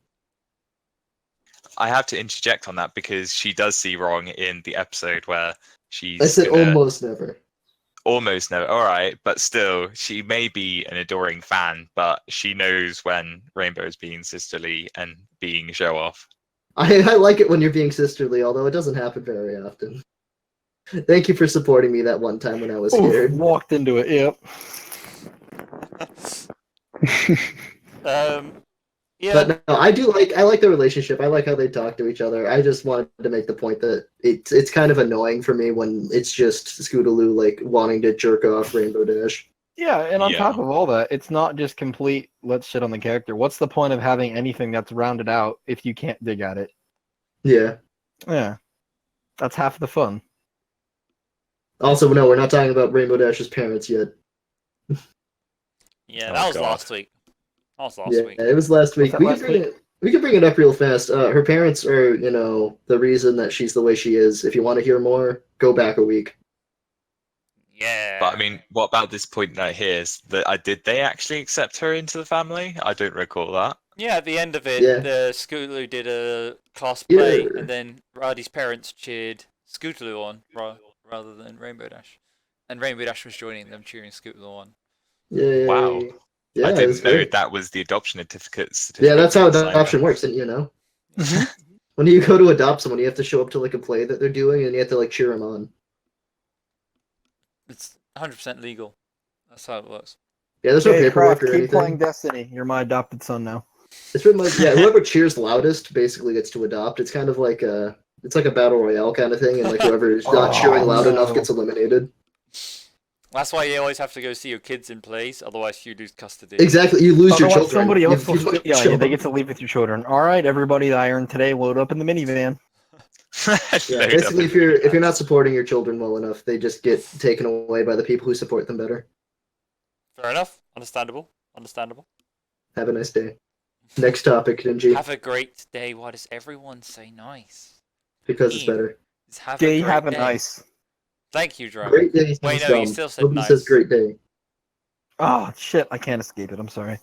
I have to interject on that because she does see wrong in the episode where she's I said almost never. almost never. All right, but still, she may be an adoring fan, but she knows when Rainbow is being sisterly and being show off. I like it when you're being sisterly, although it doesn't happen very often. Thank you for supporting me that one time when I was Oof, scared. walked into it. Yep. Yeah. But no, I like the relationship. I like how they talk to each other. I just wanted to make the point that it's kind of annoying for me when it's just Scootaloo like wanting to jerk off Rainbow Dash. Yeah, and on Yeah. top of all that, it's not just complete let's shit on the character. What's the point of having anything that's rounded out if you can't dig at it? Yeah. Yeah. That's half the fun. Also, no, we're not talking about Rainbow Dash's parents yet. Yeah, Oh, that was God. last week. That was last Yeah, week. it was last week. that We last can bring it. We can bring it up real fast. Her parents are, the reason that she's the way she is. If you want to hear more, go back a week. Yeah. But I mean, what about this point right here? Is that did they actually accept her into the family? I don't recall that. Yeah, at the end of it, Yeah. the Scootaloo did a class play, Yeah. and then Radi's parents cheered Scootaloo on rather than Rainbow Dash. And Rainbow Dash was joining them cheering Scootaloo on. Yeah. Wow. Yeah, I it's didn't know great. that was the adoption certificate. Yeah, that's how they signed adoption up. works, didn't you know? Mhm. When you go to adopt someone, you have to show up to like a play that they're doing, and you have to like cheer them on. It's 100% legal. That's how it works. Yeah, there's no Okay, paperwork Kraft, or keep playing anything. Destiny. You're my adopted son now. It's been like, yeah, whoever cheers loudest basically gets to adopt. It's kind of like it's like a battle royale kind of thing, and like whoever is not cheering loud enough no. gets eliminated. That's why you always have to go see your kids in plays, otherwise you lose custody. Exactly, you lose your Otherwise, children. somebody else if will. you don't Yeah, show they up. get to leave with your children. All right, everybody that I earned today, load up in the minivan. Yeah, Load basically, up if you're not supporting your children well enough, they just get taken away by the people who support them better. Fair enough. Understandable. Understandable. Have a nice day. Next topic, NG, Have a great day. Why does everyone say nice? because it's Ian, better. just have Day, a great have a day. nice. Thank you, Jerome. Great day. Wait, sounds no, you dumb. still said Nobody nice. says great day. Oh shit! I can't escape it. I'm sorry.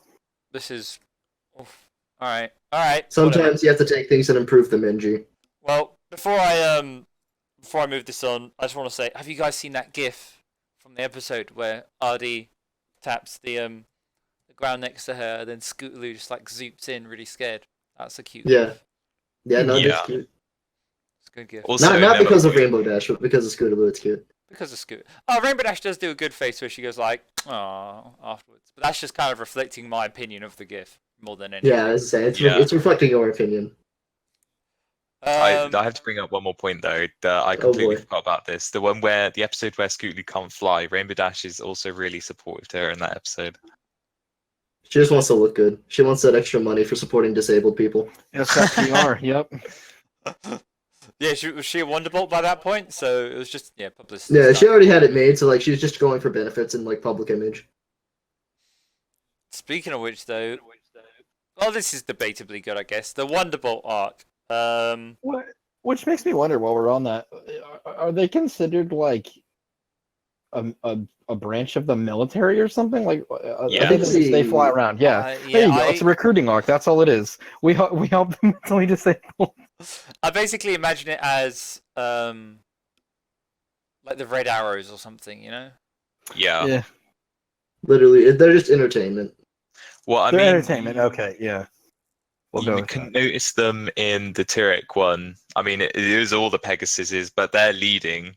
This is. Oof. All right. All right. Sometimes whatever. you have to take things and improve them, NG. Well, before I move this on, I just want to say, have you guys seen that GIF from the episode where RD taps the ground next to her, and then Scootaloo just like zoops in, really scared? That's a cute Yeah. GIF. Yeah, no, Yeah. that's cute. It's a good GIF. Also, Not never- because of Rainbow Dash, but because of Scootaloo, it's cute. Because of Scoot. Oh, Rainbow Dash does do a good face where she goes like, "Aww," afterwards. But that's just kind of reflecting my opinion of the GIF more than anything. Yeah, as I say, it's, Yeah. it's reflecting your opinion. I have to bring up one more point though. That I completely boy. forgot about this. The episode where Scootaloo can't fly. Rainbow Dash is also really supportive to her in that episode. She just wants to look good. She wants that extra money for supporting disabled people. Yes, that PR. Yep. Yeah, was she a Wonderbolt by that point? So it was just publicity. Yeah, she stuff. already had it made, so like she's just going for benefits and like public image. Speaking of which, though, well, this is debatably good, I guess. The Wonderbolt arc. Which makes me wonder. While we're on that, are they considered like a branch of the military or something? Like, Yeah. I think they fly around. Yeah. There you go. It's a recruiting arc. That's all it is. We help them mentally disabled. I basically imagine it as like the Red Arrows or something, you know? Yeah. Yeah. Literally, they're just entertainment. Well, I They're mean, entertainment. Okay. Yeah. We'll go you with can that. notice them in the Tyrek one. I mean, it is all the Pegasuses, but they're leading,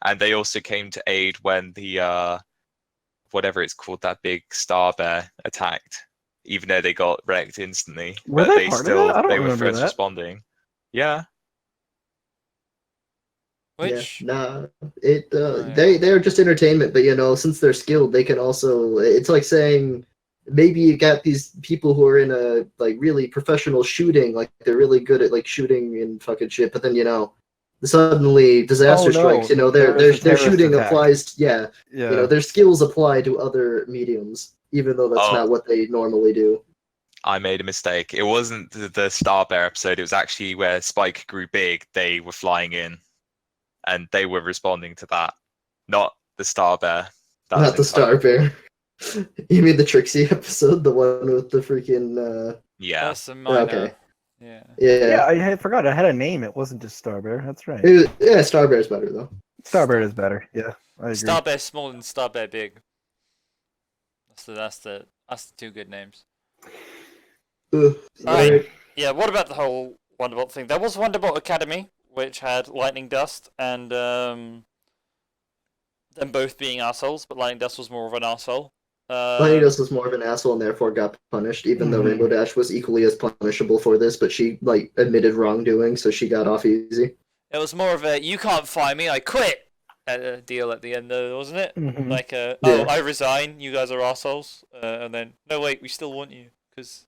and they also came to aid when the whatever it's called, that big star bear attacked. Even though they got wrecked instantly, Were but they part of that? I don't they were remember first that. responding. Yeah. Which Yeah, nah, it Right. they're just entertainment, but since they're skilled, they can also. It's like saying maybe you got these people who are in a like really professional shooting, like they're really good at like shooting and fucking shit, but then suddenly disaster Oh, no, strikes. there was Their a terrorist shooting attack. applies. Yeah. Their skills apply to other mediums, even though that's Oh. not what they normally do. I made a mistake. It wasn't the Star Bear episode. It was actually where Spike grew big. They were flying in, and they were responding to that. Not the Star Bear. That Not the was Star entirely- Bear. You mean the Trixie episode, the one with the freaking? Yeah. That's a minor. Okay. Yeah. Yeah. I had forgot. I had a name. It wasn't just Starbear. That's right. Star Bear's better though. Starbear is better. Yeah, I agree. Star Bear small and Star Bear big. That's the two good names. Ugh, Alright. alright. Yeah, what about the whole Wonderbolt thing? There was Wonderbolt Academy, which had Lightning Dust and them both being assholes, but Lightning Dust was more of an asshole. Lightning Dust was more of an asshole and therefore got punished, even though Mhm. Rainbow Dash was equally as punishable for this, but she admitted wrongdoing, so she got off easy. It was more of a "you can't fire me, I quit" deal at the end, though, wasn't it? Mhm. Like, Yeah. I resign, you guys are assholes, and then no wait, we still want you because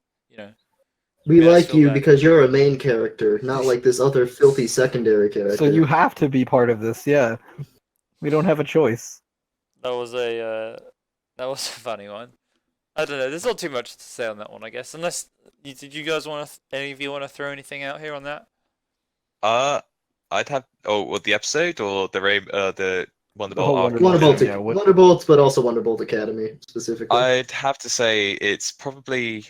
We Yeah, I like feel you bad. because you're a main character, not like this other filthy secondary character. So you have to be part of this. Yeah. We don't have a choice. That was a funny one. I don't know. There's not too much to say on that one, I guess. Unless did you guys want to? Any of you want to throw anything out here on that? I'd have. Oh, what the episode or the Wonderbolt whole arc? Wonderbolt Wonderbolt, yeah, what- Wonderbolts, but also Wonderbolt Academy specifically. I'd have to say it's probably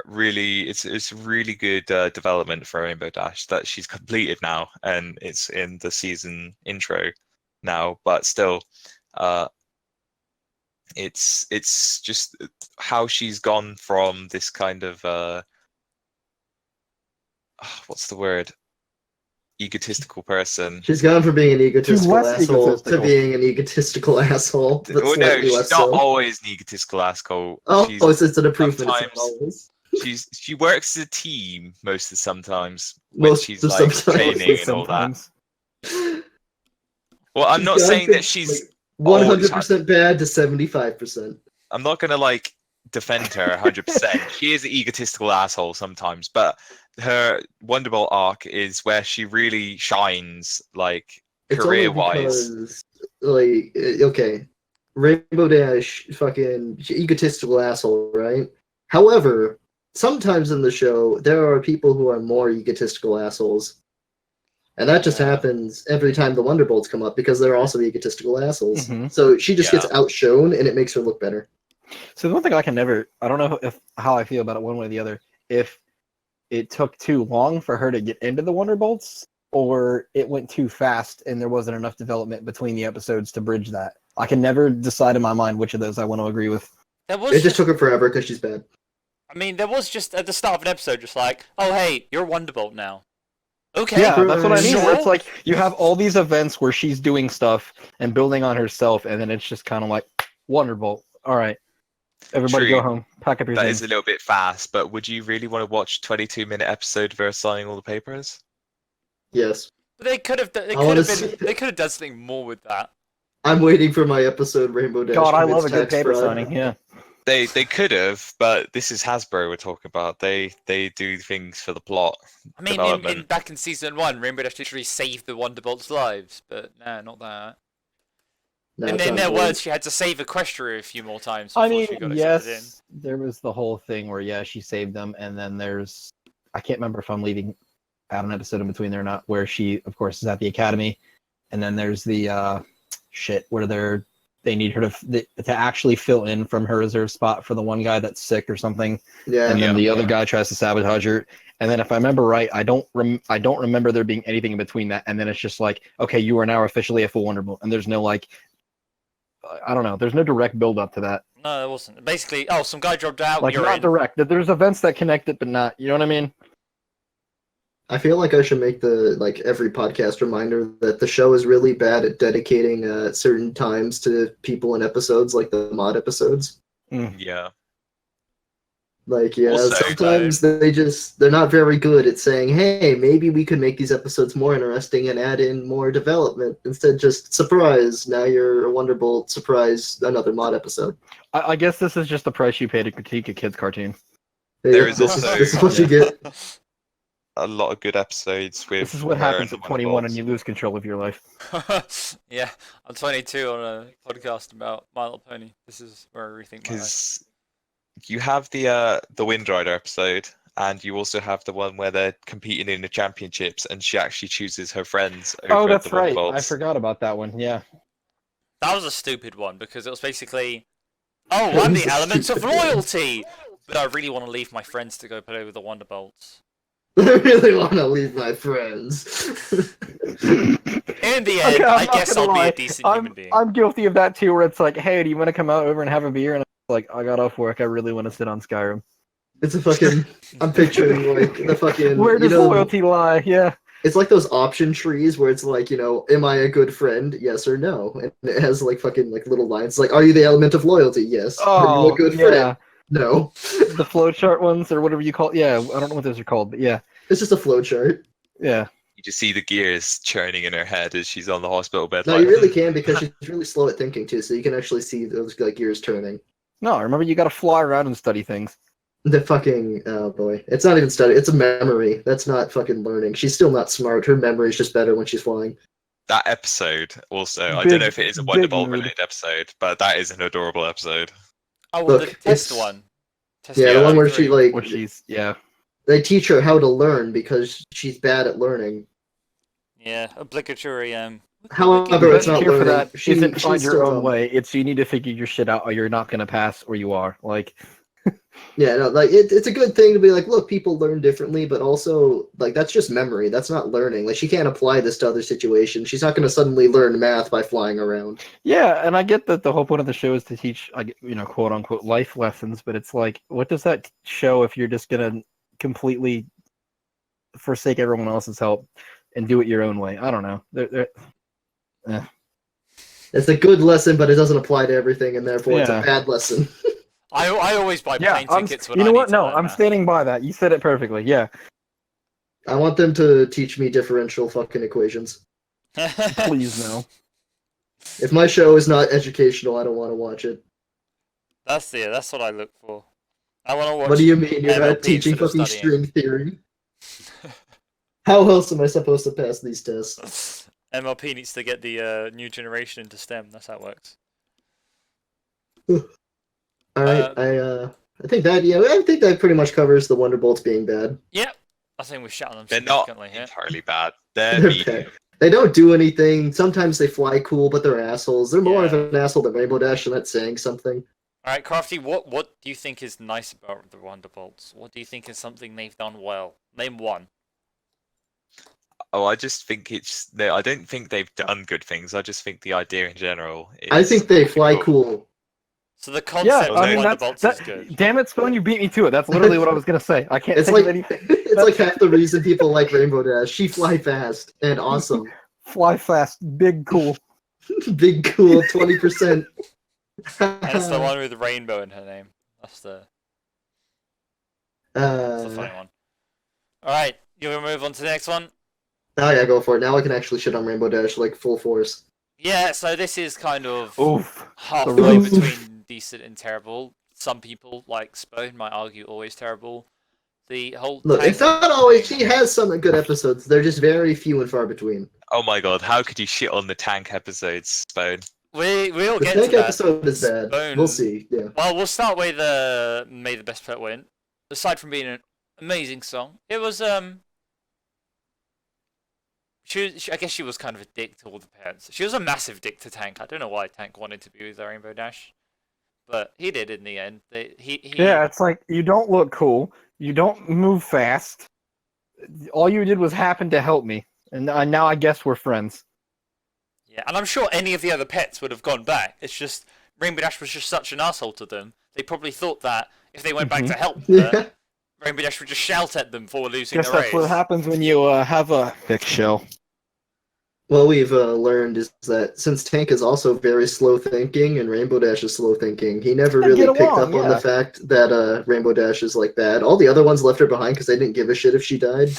really it's really good development for Rainbow Dash that she's completed now, and it's in the season intro now. But still, it's just how she's gone from this kind of what's the word? Egotistical person. She's gone from being an egotistical less asshole egotistical. to being an egotistical asshole. But Well, no, slightly she's less not so. always an egotistical asshole. Oh, She's, it's an improvement. It's not sometimes- always. she works as a team most of the sometimes when Most she's of like sometimes. training and all that. Sometimes. Well, I'm She's not gone saying from, that she's. like, 100% bad to 75%. I'm not gonna like defend her 100%. She is an egotistical asshole sometimes, but her Wonderbolt arc is where she really shines, like It's only career-wise. because, like, okay, Rainbow Dash, fucking egotistical asshole, right? However, sometimes in the show, there are people who are more egotistical assholes. And that just Yeah. happens every time the Wonderbolts come up because they're also egotistical assholes. Mhm. So she just Yeah. gets outshone and it makes her look better. So the one thing I don't know how I feel about it one way or the other. If it took too long for her to get into the Wonderbolts, or it went too fast and there wasn't enough development between the episodes to bridge that. I can never decide in my mind which of those I want to agree with. There was It just took her forever because she's bad. I mean, there was just at the start of an episode, just like, oh hey, you're Wonderbolt now. Okay. Yeah, that's what I mean. Where it's Sure. like you have all these events where she's doing stuff and building on herself, and then it's just kind of like Wonderbolt. All right, everybody True. go home, pack up your That things. is a little bit fast, but would you really want to watch a 22-minute episode of her signing all the papers? Yes. But they could have. They I could wanna have see- been. They could have done something more with that. I'm waiting for my episode Rainbow Dash. God, I commits love a good tax paper fraud. signing. Yeah. They could have, but this is Hasbro we're talking about. They do things for the plot. I mean, Development. back in season 1, Rainbow Dash literally saved the Wonderbolts' lives, but no, not that. No, And it's in not their important. words, she had to save Equestria a few more times I before mean, she got accepted in. yes, there was the whole thing where she saved them, and then there's I can't remember if I'm leaving out an episode in between there or not, where she, of course, is at the academy, and then there's the where they need her to actually fill in from her reserve spot for the one guy that's sick or something, Yeah. and then Yeah. the other guy tries to sabotage her. And then if I remember right, I don't remember there being anything in between that. And then it's just like, okay, you are now officially a full Wonderbolt, and there's no like, I don't know, there's no direct build up to that. No, there wasn't. Basically, oh, some guy dropped out. Like you're not in. direct. There's events that connect it, but not. You know what I mean? I feel like I should make every podcast reminder that the show is really bad at dedicating certain times to people in episodes, like the mod episodes. Yeah. Also, Also- sometimes they're not very good at saying, hey, maybe we could make these episodes more interesting and add in more development. Instead, just surprise, now you're a Wonderbolt, surprise, another mod episode. I guess this is just the price you pay to critique a kid's cartoon. There is this also- this is what you get. A lot of good episodes with. This is what her happens and at the 21 and Wonderbolts. you lose control of your life. Yeah, I'm 22 on a podcast about My Little Pony. This is where I rethink my life. Because you have the Wind Rider episode, and you also have the one where they're competing in the championships, and she actually chooses her friends over Oh, that's the right. Wonderbolts. I forgot about that one. Yeah. That was a stupid one because it was basically, oh, I'm the was a elements of stupid one. loyalty, but I really want to leave my friends to go play with the Wonderbolts. I really want to leave my friends. In the end, Okay, I'm I not guess gonna I'll be lie. a decent human being. I'm guilty of that too, where it's like, hey, do you want to come out over and have a beer? And I'm like, I got off work. I really want to sit on Skyrim. It's a fucking. I'm picturing like the fucking. Where does loyalty lie? Yeah. It's like those option trees where it's like, am I a good friend? Yes or no. And it has like fucking like little lines like, are you the element of loyalty? Yes. Are you a good yeah. friend? No. The flowchart ones or whatever you call. Yeah, I don't know what those are called, but yeah, It's just a flowchart. yeah. You just see the gears churning in her head as she's on the hospital bed. No, like, you really can because she's really slow at thinking too, so you can actually see those like gears turning. No, remember you got to fly around and study things. The fucking oh boy, it's not even study. It's a memory. That's not fucking learning. She's still not smart. Her memory's just better when she's flying. That episode also. I Big- don't know if it is a big Wonderbolt mood. related episode, but that is an adorable episode. Oh, well, the Look, test it's- one. Test Yeah, the Yeah. one where 1, 2, she 3. like Where she's they teach her how to learn because she's bad at learning. Yeah, obligatory. However, the it's best not cure for learning. that isn't She's find your still own dumb. way. It's you need to figure your shit out, or you're not gonna pass, or you are. Like, Yeah, no, like it's a good thing to be like, look, people learn differently, but also like that's just memory. That's not learning. Like she can't apply this to other situations. She's not going to suddenly learn math by flying around. yeah, and I get that the whole point of the show is to teach, quote unquote, life lessons. But it's like, what does that show if you're just gonna completely forsake everyone else's help and do it your own way? I don't know. It's a good lesson, but it doesn't apply to everything, and therefore it's a Yeah. bad lesson. I always buy Yeah, plane tickets when you know I what? need to No, learn I'm math. standing by that. You said it perfectly. Yeah, I want them to teach me differential fucking equations. please no. If my show is not educational, I don't want to watch it. That's what I look for. I want to watch. What do you mean you're MLP not teaching instead of fucking studying. string theory? How else am I supposed to pass these tests? MLP needs to get the new generation into STEM. That's how it works. All right, I think that pretty much covers the Wonderbolts being bad. Yep. I think we've shot on them They're not significantly here. entirely bad. They're They're medium. bad. They don't do anything. Sometimes they fly cool, but they're assholes. They're more of Yeah. an asshole than Rainbow Dash, and that's saying something. All right, Crafty. What do you think is nice about the Wonderbolts? What do you think is something they've done well? Name one. Oh, I just think I don't think they've done good things. I just think the idea in general is I think they fly cool. cool. So the Yeah, concept I mean, of that's Wonderbolts is good. Damn it, Spone, you beat me to it. That's literally what I was gonna say. I can't It's think like of anything. it's like half the reason people like Rainbow Dash. She fly fast and awesome. Fly fast, big, cool. Big cool 20%. And it's the one with the rainbow in her name. That's the funny one. All right, you want to move on to the next one? Oh yeah, go for it. Now I can actually shit on Rainbow Dash like full force. Yeah. So this is kind of Oof. halfway Oof. between decent and terrible. Some people, like Spone, might argue always terrible. The whole Look, tank it's not always. She has some good episodes. They're just very few and far between. Oh my god, how could you shit on the tank episodes, Spone? we'll The get tank to that. episode is bad. Spone- We'll see. Yeah. Well, we'll start with May the Best Pet Win. Aside from being an amazing song, it was I guess she was kind of a dick to all the pets. She was a massive dick to Tank. I don't know why Tank wanted to be with the Rainbow Dash, but he did in the end. Yeah, it's like you don't look cool. You don't move fast. All you did was happen to help me, and now I guess we're friends. Yeah, and I'm sure any of the other pets would have gone back. It's just Rainbow Dash was just such an asshole to them. They probably thought that if they went back to help her, Yeah. Rainbow Dash would just shout at them for losing Guess the that's race. what happens when you have a thick shell. What we've learned is that since Tank is also very slow thinking and Rainbow Dash is slow thinking, he never They really get picked along, up on the yeah. fact that Rainbow Dash is like bad. All the other ones left her behind because they didn't give a shit if she died.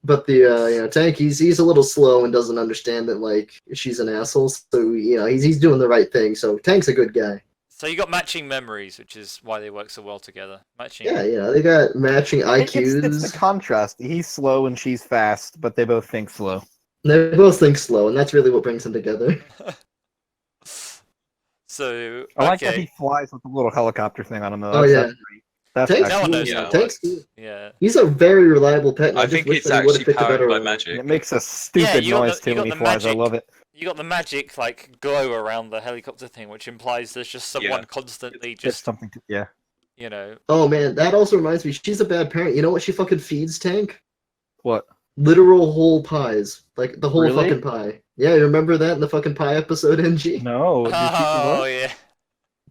But the Tank, he's a little slow and doesn't understand that like she's an asshole. So he's doing the right thing. So Tank's a good guy. So you got matching memories, which is why they work so well together. Matching. Yeah, they got matching IQs. It's the contrast. He's slow and she's fast, but they both think slow. They both think slow, and that's really what brings them together. So I like that okay, he flies with the little helicopter thing on him. Though. Oh, yeah. That's Tank's No one cool. knows how it it Tank's works. cool. yeah. He's a very reliable pet. And I just think wish it's that he would've actually picked a powered better by owner. magic. It makes a stupid you got noise the- too you when he got the flies. I magic. love it. You got the magic like glow around the helicopter thing, which implies there's just someone Yeah. constantly It's just something. Yeah. Oh man, that also reminds me. She's a bad parent. You know what she fucking feeds Tank? What? Literal whole pies, like the whole Really? fucking pie. Yeah, you remember that in the fucking pie episode, NG? No. Did Oh what? yeah.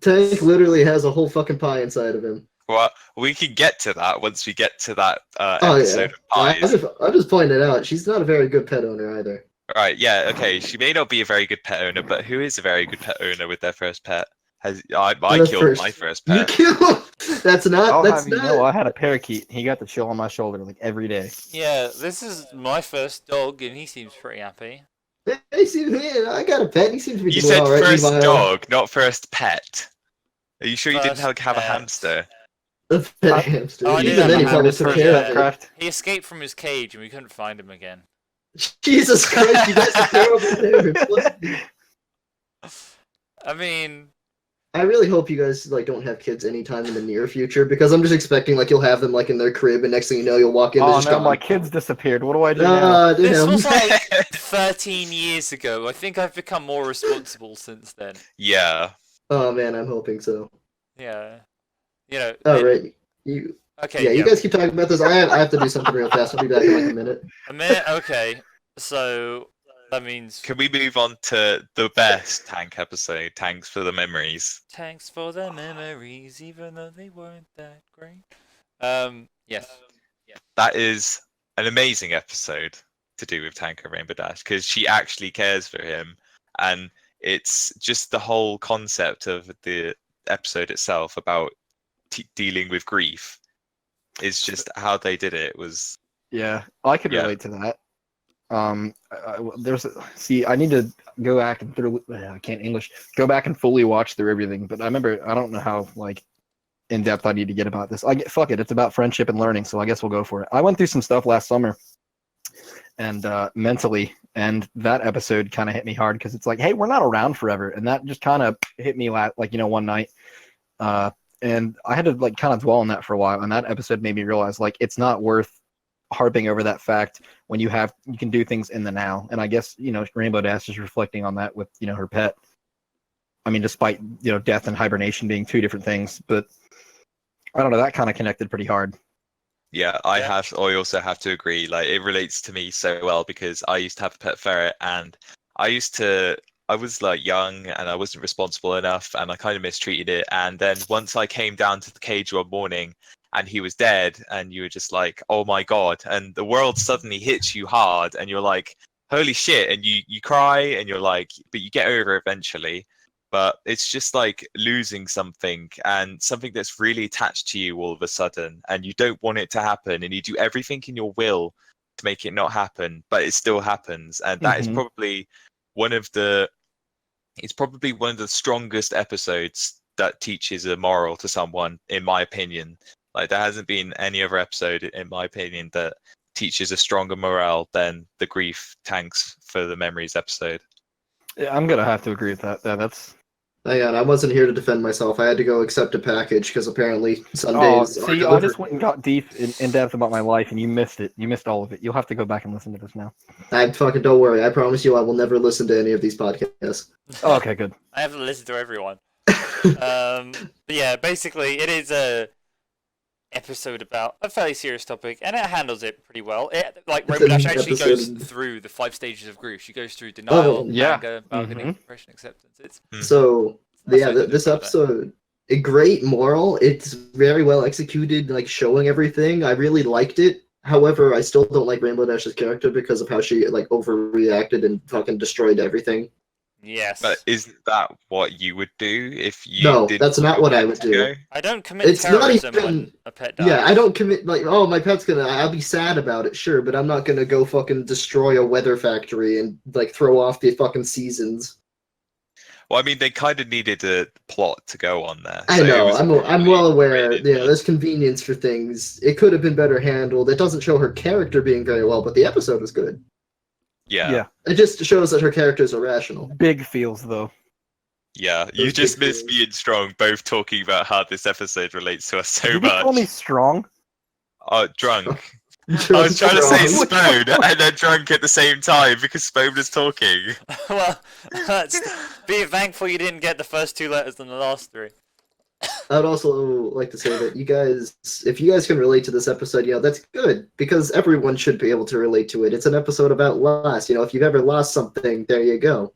Tank literally has a whole fucking pie inside of him. Well, we can get to that once we get to that Oh episode yeah, of pies. I just pointed out she's not a very good pet owner either. Right, yeah, okay. She may not be a very good pet owner, but who is a very good pet owner with their first pet? I The killed my first You pet. kill. That's not. I'll That's have you not. know, I had a parakeet. He got to chill on my shoulder like every day. Yeah, this is my first dog, and he seems pretty happy. Hey, I got a pet. He seems to be You doing said all right. first meanwhile- dog, not first pet. Are you sure you didn't First have a pet. hamster? A pet I- hamster. Oh, I did Even have then, a he probably hamster, took care yeah. of it. Craft. He escaped from his cage, and we couldn't find him again. Jesus Christ, you guys are terrible parents. I mean, I really hope you guys like don't have kids anytime in the near future because I'm just expecting like you'll have them like in their crib and next thing you know you'll walk in. Oh Just no, gone. my kids disappeared. What do I do now? Ah, this damn. was like 13 years ago. I think I've become more responsible since then. Yeah. Oh man, I'm hoping so. Yeah. You know. All right, you. Okay. Yeah, you guys keep talking about this. I have to do something real fast. I'll be back in like a minute. A minute. Okay. So that means. Can we move on to the best tank episode? Thanks for the memories. Thanks for the memories, even though they weren't that great. Yes. That is an amazing episode to do with Tank and Rainbow Dash because she actually cares for him, and it's just the whole concept of the episode itself about dealing with grief. Is just how they did it was. Yeah, I could Yeah. relate to that. I need to go back and through. I can't English. Go back and fully watch through everything. But I remember, I don't know how like in depth I need to get about this. Fuck it. It's about friendship and learning, so I guess we'll go for it. I went through some stuff last summer, and mentally, and that episode kind of hit me hard because it's like, hey, we're not around forever, and that just kind of hit me one night. And I had to like kind of dwell on that for a while, and that episode made me realize like it's not worth harping over that fact when you can do things in the now. And I guess Rainbow Dash is reflecting on that with her pet. I mean, despite death and hibernation being two different things, but I don't know, that kind of connected pretty hard. Yeah, I also have to agree. Like, it relates to me so well because I used to have a pet ferret, and I was like young and I wasn't responsible enough, and I kind of mistreated it. And then once I came down to the cage one morning and he was dead, and you were just like, oh my God. And the world suddenly hits you hard, and you're like, holy shit. And you cry, and you're like, but you get over it eventually. But it's just like losing something, and something that's really attached to you all of a sudden, and you don't want it to happen, and you do everything in your will to make it not happen, but it still happens. And that is probably one of the strongest episodes that teaches a moral to someone, in my opinion. Like, there hasn't been any other episode, in my opinion, that teaches a stronger morale than the grief tanks for the memories episode. Yeah, I'm gonna have to agree with that. That's. Hang on, I wasn't here to defend myself. I had to go accept a package because apparently Oh, Sundays are see, I delivered. just went and got deep in depth about my life, and you missed it. You missed all of it. You'll have to go back and listen to this now. Don't worry. I promise you, I will never listen to any of these podcasts. Oh, okay, good. I haven't listened to everyone. But yeah, basically, it is a episode about a fairly serious topic, and it handles it pretty well. Rainbow Dash actually goes through the 5 stages of grief. She goes through denial, anger, bargaining, depression, acceptance. This episode, a great moral. It's very well executed, like showing everything. I really liked it. However, I still don't like Rainbow Dash's character because of how she like overreacted and fucking destroyed everything. Yes. But isn't that what you would do if you No, didn't that's not what I would do. I don't commit It's not terrorism even- when a pet dies. Yeah, I don't commit like, oh, my pet's gonna. I'll be sad about it, sure, but I'm not gonna go fucking destroy a weather factory and like throw off the fucking seasons. Well, I mean, they kind of needed a plot to go on there. I so it know. was I'm probably well aware. rated, Yeah, there's convenience for things. It could have been better handled. It doesn't show her character being very well, but the episode was good. Yeah. It just shows that her character is irrational. Big feels though. Yeah, you Those just big missed feels. me and Strong both talking about how this episode relates to us so Did you call me much. strong? Drunk. I was trying to say Spone and then drunk at the same time because Spone was talking. Well, be thankful you didn't get the first 2 letters than the last 3. I'd also like to say that you guys, if you guys can relate to this episode, that's good because everyone should be able to relate to it. It's an episode about loss. If you've ever lost something, there you go.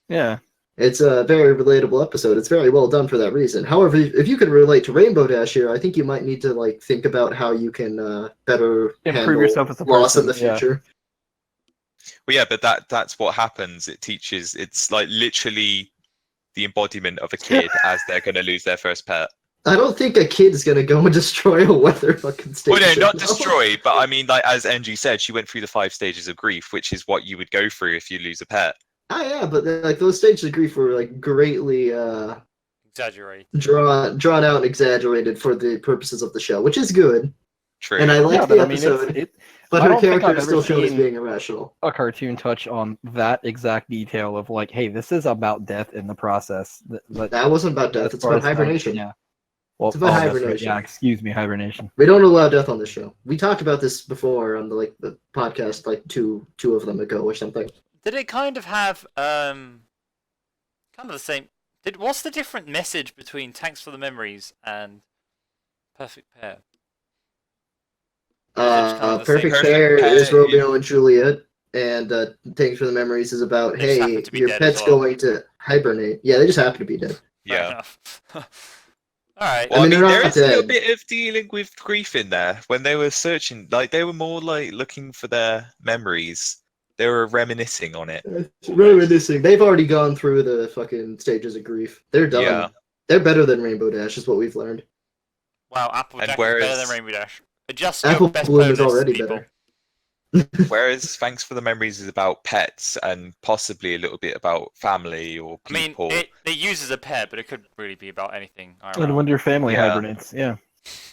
Yeah. It's a very relatable episode. It's very well done for that reason. However, if you can relate to Rainbow Dash here, I think you might need to like think about how you can better Improve handle yourself as a loss in the person, yeah. future. Well, yeah, but that's what happens. It teaches. It's like literally the embodiment of a kid as they're going to lose their first pet. I don't think a kid's gonna go and destroy a weather fucking station. Well, no, not destroy, but I mean, like as NG said, she went through the 5 stages of grief, which is what you would go through if you lose a pet. Oh yeah, but like those stages of grief were like greatly Exaggerate. drawn out and exaggerated for the purposes of the show, which is good. True. And I like but the I mean, episode. But I her don't think character I've is ever still shown as seen being irrational. a cartoon touch on that exact detail of like, hey, this is about death in the process. That wasn't about death. As It's far about as hibernation. yeah. Well, It's about that's right. hibernation. Yeah, excuse me, hibernation. We don't allow death on this show. We talked about this before on the podcast like two of them ago or something. Did it kind of have kind of the same? What's the different message between Thanks for the Memories and Perfect Pair? Or is it just kind of the Perfect same? Pair Perfect is Pair Romeo and Juliet, and Thanks for the Memories is about, They just hey, happen to be your dead as pet's well. going to hibernate. Yeah, they just happen to be dead. Fair Yeah. enough. All right. Well, I mean, they're there not is a little dead. bit of dealing with grief in there when they were searching. Like they were more like looking for their memories. They were reminiscing on it. It's reminiscing. They've already gone through the fucking stages of grief. They're done. Yeah. They're better than Rainbow Dash, is what we've learned. Wow, Applejack is better than Rainbow Dash. Adjust Apple your best Bloom is bonus, already people. better. Whereas Thanks for the Memories is about pets and possibly a little bit about family or I mean, people. it uses a pair, but it could really be about anything. I don't And know. when your family Yeah. hibernates, yeah.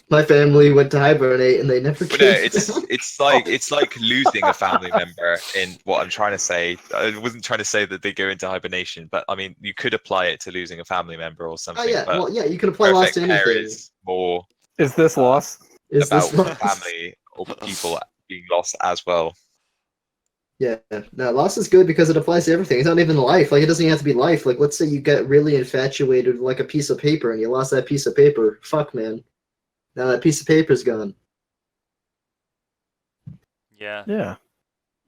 My family went to hibernate and they never But came no, it's like losing a family member in what I'm trying to say. I wasn't trying to say that they go into hibernation, but I mean you could apply it to losing a family member or something. Oh yeah, but well yeah, you can apply loss Perfect to Pair anything. is more Is this loss? Is about this loss? family or people being lost as well. Yeah, no, loss is good because it applies to everything. It's not even life. Like, it doesn't even have to be life. Like, let's say you get really infatuated with, like, a piece of paper and you lost that piece of paper. Fuck, man. Now that piece of paper's gone. Yeah. Yeah.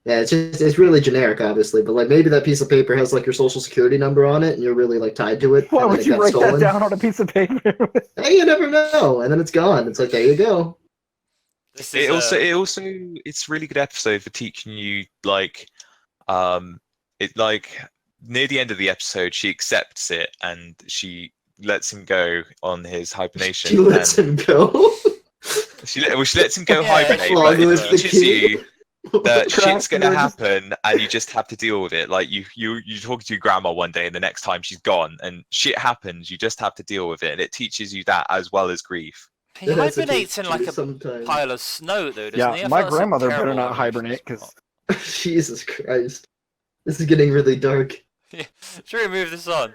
Yeah, it's really generic, obviously, but, like, maybe that piece of paper has, like, your social security number on it and you're really, like, tied to it. Why and then would it you got write stolen. that down on a piece of paper? Hey, you never know. And then it's gone. It's like, there you go. This is It's a really good episode for teaching you it like near the end of the episode she accepts it and she lets him go on his hibernation. She lets him go. She lets him go Yeah, hibernate, long but it live the teaches you king. that shit's Krafty gonna or just- happen and you just have to deal with it. Like you talk to your grandma one day and the next time she's gone and shit happens, you just have to deal with it, and it teaches you that as well as grief. he It has to hibernates in teach like you a sometimes. pile of snow, though, doesn't he? I Yeah, feel my that's a grandmother better terrible not hibernation hibernate because spot. Jesus Christ. This is getting really dark. Should we move this on?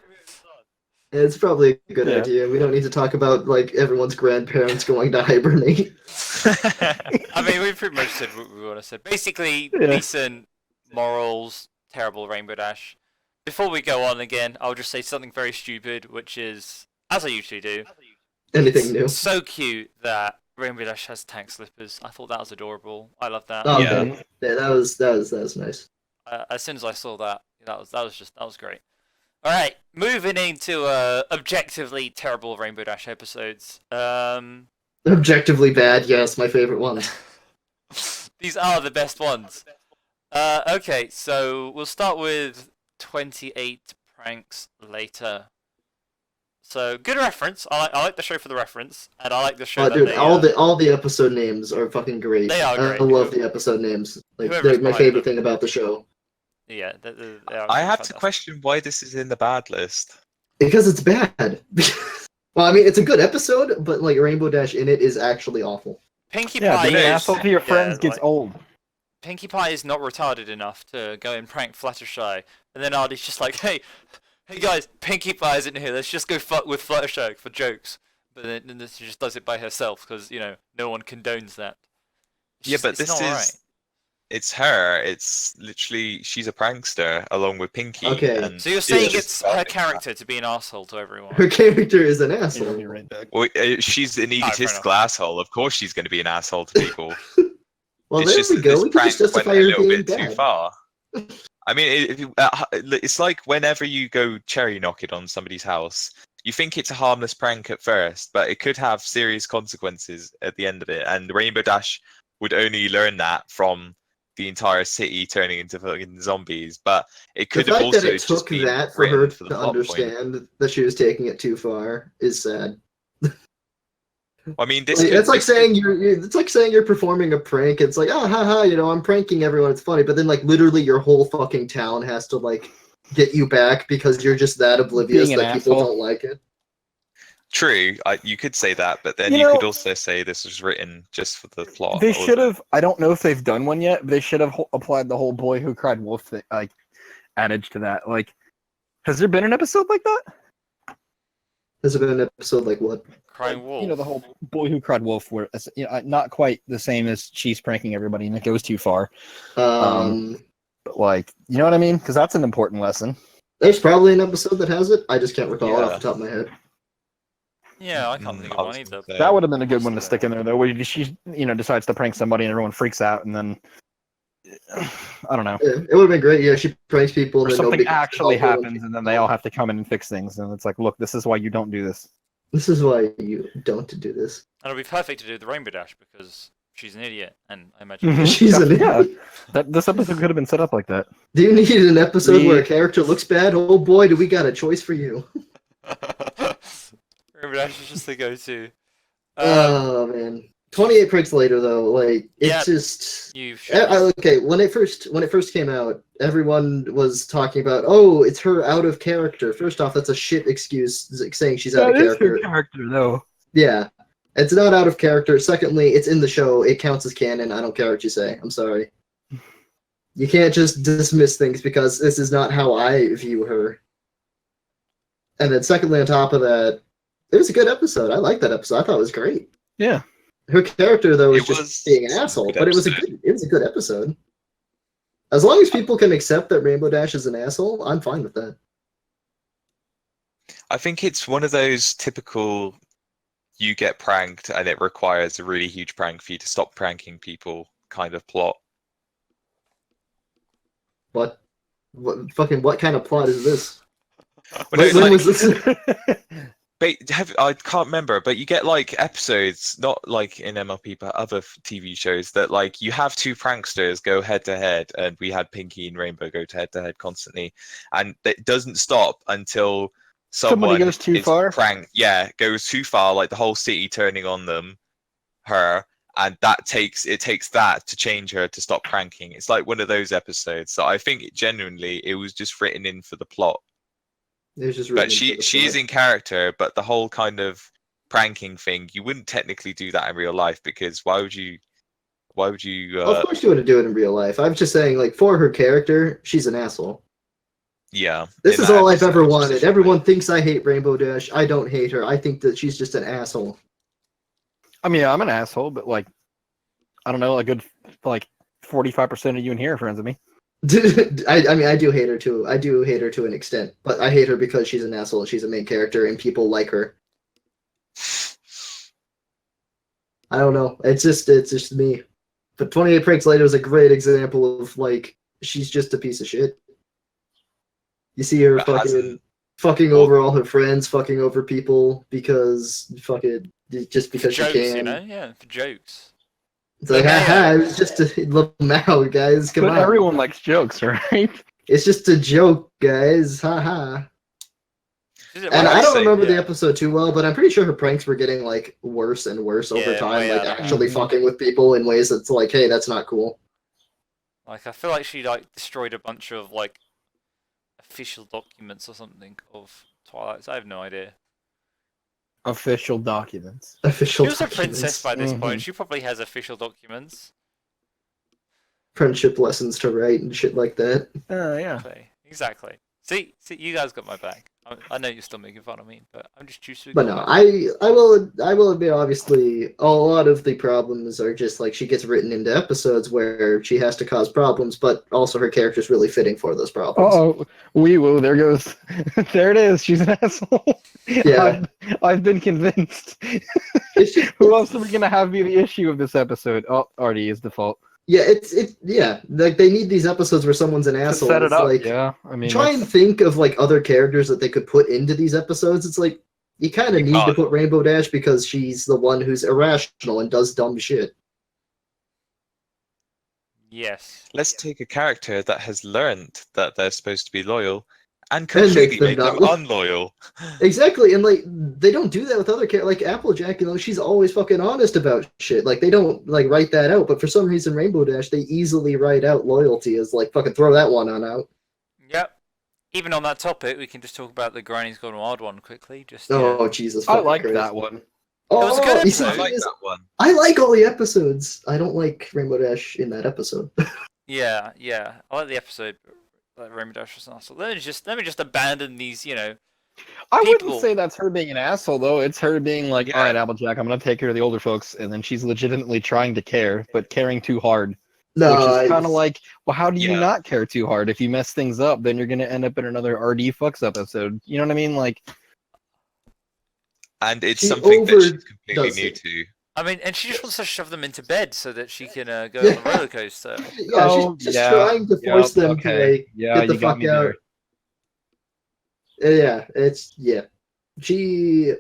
It's probably a good Yeah. idea. We don't need to talk about, like, everyone's grandparents going to hibernate. I mean, we've pretty much said what we want to say. Basically, Yeah. decent morals, terrible Rainbow Dash. Before we go on again, I'll just say something very stupid, which is, as I usually do, Anything new. so cute that Rainbow Dash has tank slippers. I thought that was adorable. I love that. Oh, Yeah. okay. Yeah, that was nice. As soon as I saw that, that was great. All right, moving into objectively terrible Rainbow Dash episodes. Objectively bad, yes, my favorite ones. These are the best ones. Okay, so we'll start with 28 pranks later. So good reference. I like the show for the reference, and I like the show. Oh, that dude, they, all the episode names are fucking great. They are great. I love the episode names. Like, Whoever's they're my behind favorite them. thing about the show. Yeah, they are I have to fantastic. question why this is in the bad list. Because it's bad. Well, I mean, it's a good episode, but, like, Rainbow Dash in it is actually awful. Pinkie yeah, Pie being an is asshole to your friends yeah, gets like, old. Pinkie Pie is not retarded enough to go and prank Fluttershy, and then Artie's just like, hey guys, Pinkie Pie isn't here. Let's just go fuck with Fluttershy for jokes. But then she just does it by herself because no one condones that. Yeah, but it's this not is right. it's her. It's literally she's a prankster along with Pinkie. Okay. And So you're saying just it's her developing character to be an asshole to everyone? Her character is an I'll asshole. be right back. Well, she's an enough. egotistical asshole. Of course, she's going to be an asshole to people. Well, It's there just we that go. this We can prank just went justify a her little being bit too bad. far. I mean, it's like whenever you go cherry knocking on somebody's house, you think it's a harmless prank at first, but it could have serious consequences at the end of it. And Rainbow Dash would only learn that from the entire city turning into fucking zombies. But it The could have fact also that it just took been that for her written for the to plot point. understand that she was taking it too far is sad. I mean, this Like, could, it's like this could- saying it's like saying you're performing a prank. It's like, oh, haha, I'm pranking everyone. It's funny, but then like literally your whole fucking town has to like get you back because you're just that oblivious Being an that people asshole. don't like it. True, you could say that, but then You you know- could also say this was written just for the plot. They or should the- have. I don't know if they've done one yet, but they should have applied the whole "boy who cried wolf" thing, like adage to that. Like, has there been an episode like that? Has it been an episode like what? Crying Like, wolf. You know, the whole "boy who cried wolf," where it's, not quite the same as she's pranking everybody, and it goes too far. But like, you know what I mean? Because that's an important lesson. There's probably an episode that has it. I just can't recall it off Yeah. the top of my head. Yeah, I can't think I of was one either. gonna say- That would have been a good one to stick in there, though. Where she, decides to prank somebody and everyone freaks out, and then I don't know, Yeah, it would have been great. Yeah, she pranks people. or and then something nobody can actually help her when happens, she- and then they all have to come in and fix things, and it's like, look, this is why you don't do this. This is why you don't do this. And it'll be perfect to do the Rainbow Dash because she's an idiot, and I imagine. She's an yeah. idiot. This episode could have been set up like that. Do you need an episode Me- where a character looks bad? Oh boy, do we got a choice for you. Rainbow Dash is just the go-to. Oh man. 28 pranks later though, like it's Yeah. just You okay, when it first came out, everyone was talking about, oh, it's her out of character. First off, that's a shit excuse saying she's out of character. character, though. Yeah. It's not out of character. Secondly, it's in the show. It counts as canon. I don't care what you say. I'm sorry. You can't just dismiss things because this is not how I view her. And then secondly, on top of that, it was a good episode. I liked that episode. I thought it was great. Yeah. Her character though was It just was being an a asshole, good but it was a good episode. As long as people can accept that Rainbow Dash is an asshole, I'm fine with that. I think it's one of those typical you get pranked and it requires a really huge prank for you to stop pranking people kind of plot. What what kind of plot is this? Well, no, When like, was this? I can't remember, but you get like episodes, not like in MLP, but other TV shows that like you have two pranksters go head to head, and we had Pinky and Rainbow go head to head constantly, and it doesn't stop until Somebody goes too is far? Pranked, yeah, goes too far, like the whole city turning on her, and that takes that to change her to stop pranking. It's like one of those episodes. So I think it was just written in for the plot. It was just But written into the she is plot. in character, but the whole kind of pranking thing, you wouldn't technically do that in real life because why would you Of course you wouldn't do it in real life. I'm just saying, like, for her character, she's an asshole. yeah. This in is that all I've episode, ever it's just wanted. different. Everyone thinks I hate Rainbow Dash. I don't hate her. I think that she's just an asshole. I mean, I'm an asshole, but like, I don't know, a good like 45% of you in here are friends with me. I mean, I do hate her too. I do hate her to an extent, but I hate her because she's an asshole. She's a main character, and people like her. I don't know. It's just me. But 28 Pranks Later is a great example of like she's just a piece of shit. You see her But hasn't- fucking over all her friends, fucking over people because just For because jokes, she can. you know? Yeah, for jokes. It's like, Yeah. haha, it was just a little mouth, guys. Come But on. everyone likes jokes, right? It's just a joke, guys. Haha. Is it And Well, I I'd don't say, remember the yeah. episode too well, but I'm pretty sure her pranks were getting like worse and worse over Yeah, time, way like out of actually hand. fucking with people in ways that's like, hey, that's not cool. Like, I feel like she like destroyed a bunch of like official documents or something of Twilight's. I have no idea. Official documents. Official She was a documents. princess by this Mhm. point. She probably has official documents. Friendship lessons to write and shit like that. Yeah. Exactly. See, you guys got my back. I know you're still making fun of me, but I'm just choosing to. But no, I will admit, obviously, a lot of the problems are just like she gets written into episodes where she has to cause problems, but also her character's really fitting for those problems. Oh, wee woo! There goes. There it is. She's an asshole. Yeah. I've been convinced. It's just, Who else are we gonna have be the issue of this episode? Oh, Artie is default. yeah, yeah. Like they need these episodes where someone's an To asshole. set it It's up. like, Yeah. I mean, try and think of like other characters that they could put into these episodes. It's like you kind of You need to can't. put Rainbow Dash because she's the one who's irrational and does dumb shit. Yes. Let's take a character that has learned that they're supposed to be loyal and And completely make them make not them lo- unloyal. Exactly, and like they don't do that with other characters. Like Applejack, you know, she's always fucking honest about shit. Like they don't like write that out, but for some reason, Rainbow Dash they easily write out loyalty as like fucking throw that one on out. Yep. even on that topic, we can just talk about the Grannies Gone Wild one quickly. Just Oh Jesus! I fucking like Christ. that one. Oh, was a good you see, episode. I the like thing is, that one. I like all the episodes. I don't like Rainbow Dash in that episode. yeah. I like the episode. Like Rainbow Dash was nice. So let me just abandon these. I People- wouldn't say that's her being an asshole though. It's her being like, Yeah. all right, Applejack, I'm gonna take care of the older folks, and then she's legitimately trying to care, but caring too hard. No, Which is kind of like, well, how do you Yeah. not care too hard? If you mess things up, then you're gonna end up in another RD fucks up episode. You know what I mean? Like, And it's She something that she's completely overdoes new it. to. I mean, and she just wants to shove them into bed so that she can go Yeah. on the roller coaster. yeah, oh, she's just yeah, trying to force them okay. to like Yeah, get the you got fuck me out. there. She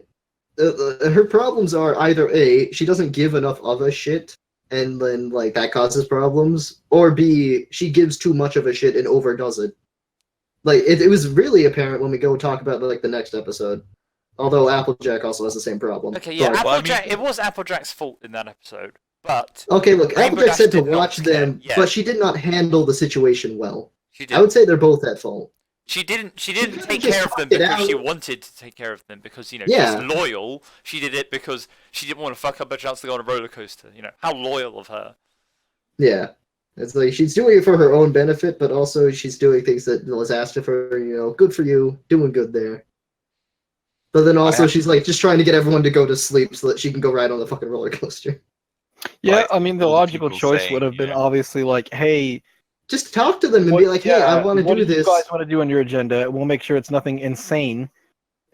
her problems are either A, she doesn't give enough of a shit and then like that causes problems, or B, she gives too much of a shit and overdoes it. Like it was really apparent when we go talk about like the next episode. Although Applejack also has the same problem. Okay, yeah, But- Applejack. It was Applejack's fault in that episode, but okay, look, Rainbow Applejack Dash said to did not watch care. them, Yeah. but she did not handle the situation well. she I did. would say they're both at fault. She didn't could've take just care of them talked it because she out. wanted to take care of them because Yeah. she's loyal. She did it because she didn't want to fuck up a chance to go on a roller coaster. How loyal of her. Yeah. It's like she's doing it for her own benefit, but also she's doing things that was asked of her, good for you, doing good there. But then also have- she's like just trying to get everyone to go to sleep so that she can go ride on the fucking roller coaster. Yeah, Like, I mean, the all the logical people choice saying, would have been yeah. obviously like, hey, Just talk to them and what- be like, hey, I yeah, want to what do you this. guys want to do on your agenda? We'll make sure it's nothing insane.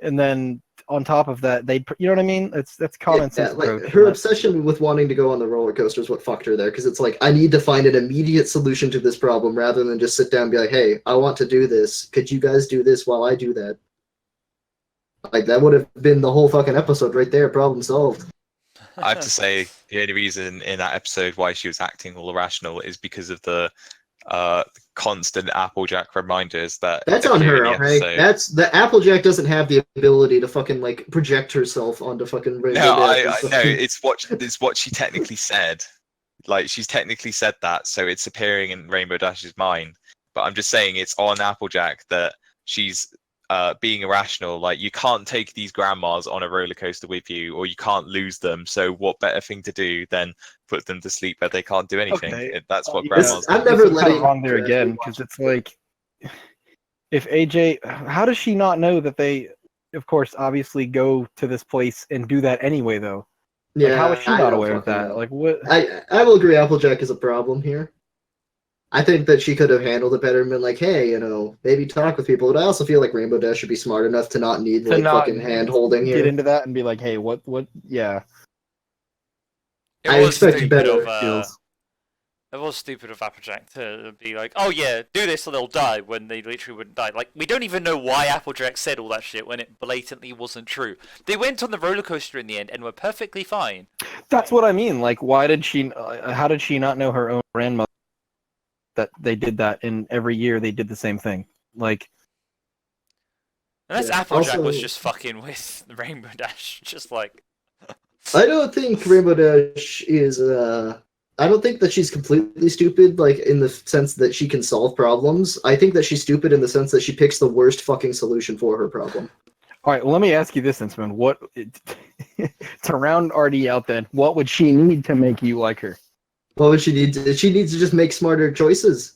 And then on top of that, you know what I mean? That's common sense like approach. her and obsession with wanting to go on the roller coaster is what fucked her there, because it's like I need to find an immediate solution to this problem rather than just sit down and be like, hey, I want to do this. Could you guys do this while I do that? Like that would have been the whole fucking episode right there, problem solved. I have to say, the only reason in that episode why she was acting all irrational is because of the constant Applejack reminders that That's on appear her, in the okay? episode. That's the Applejack doesn't have the ability to fucking like project herself onto fucking Rainbow No, Dash. I know it's what she technically said. Like she's technically said that, so it's appearing in Rainbow Dash's mind. But I'm just saying it's on Applejack that she's being irrational. Like you can't take these grandmas on a roller coaster with you, or you can't lose them. So what better thing to do than put them to sleep where they can't do anything? Okay. That's what yeah, grandmas. I'm do. never this is kinda letting wrong there Krafty again watch because it's like, if AJ, how does she not know that they, of course, obviously go to this place and do that anyway? Though, like, Yeah, how is she I not don't aware of fucking that? know. Like, what? I will agree Applejack is a problem here. I think that she could have handled it better and been like, hey, maybe talk with people. But I also feel like Rainbow Dash should be smart enough to not need To like not fucking hand holding Get here. into that and be like, hey, what? Yeah, I expect stupid better skills. It was stupid of Applejack to be like, oh yeah, do this or they'll die, when they literally wouldn't die. Like, we don't even know why Applejack said all that shit when it blatantly wasn't true. They went on the roller coaster in the end and were perfectly fine. That's what I mean. Like, why did she? How did she not know her own grandmother that they did that, and every year they did the same thing? Like, Unless Yeah, Applejack was also- just fucking with Rainbow Dash, just like... I don't think Rainbow Dash is I don't think that she's completely stupid, like in the sense that she can solve problems. I think that she's stupid in the sense that she picks the worst fucking solution for her problem. all right, well, let me ask you this, Inceman. What to round RD out? Then, what would she need to make you like her? What would she need to? She needs to just make smarter choices.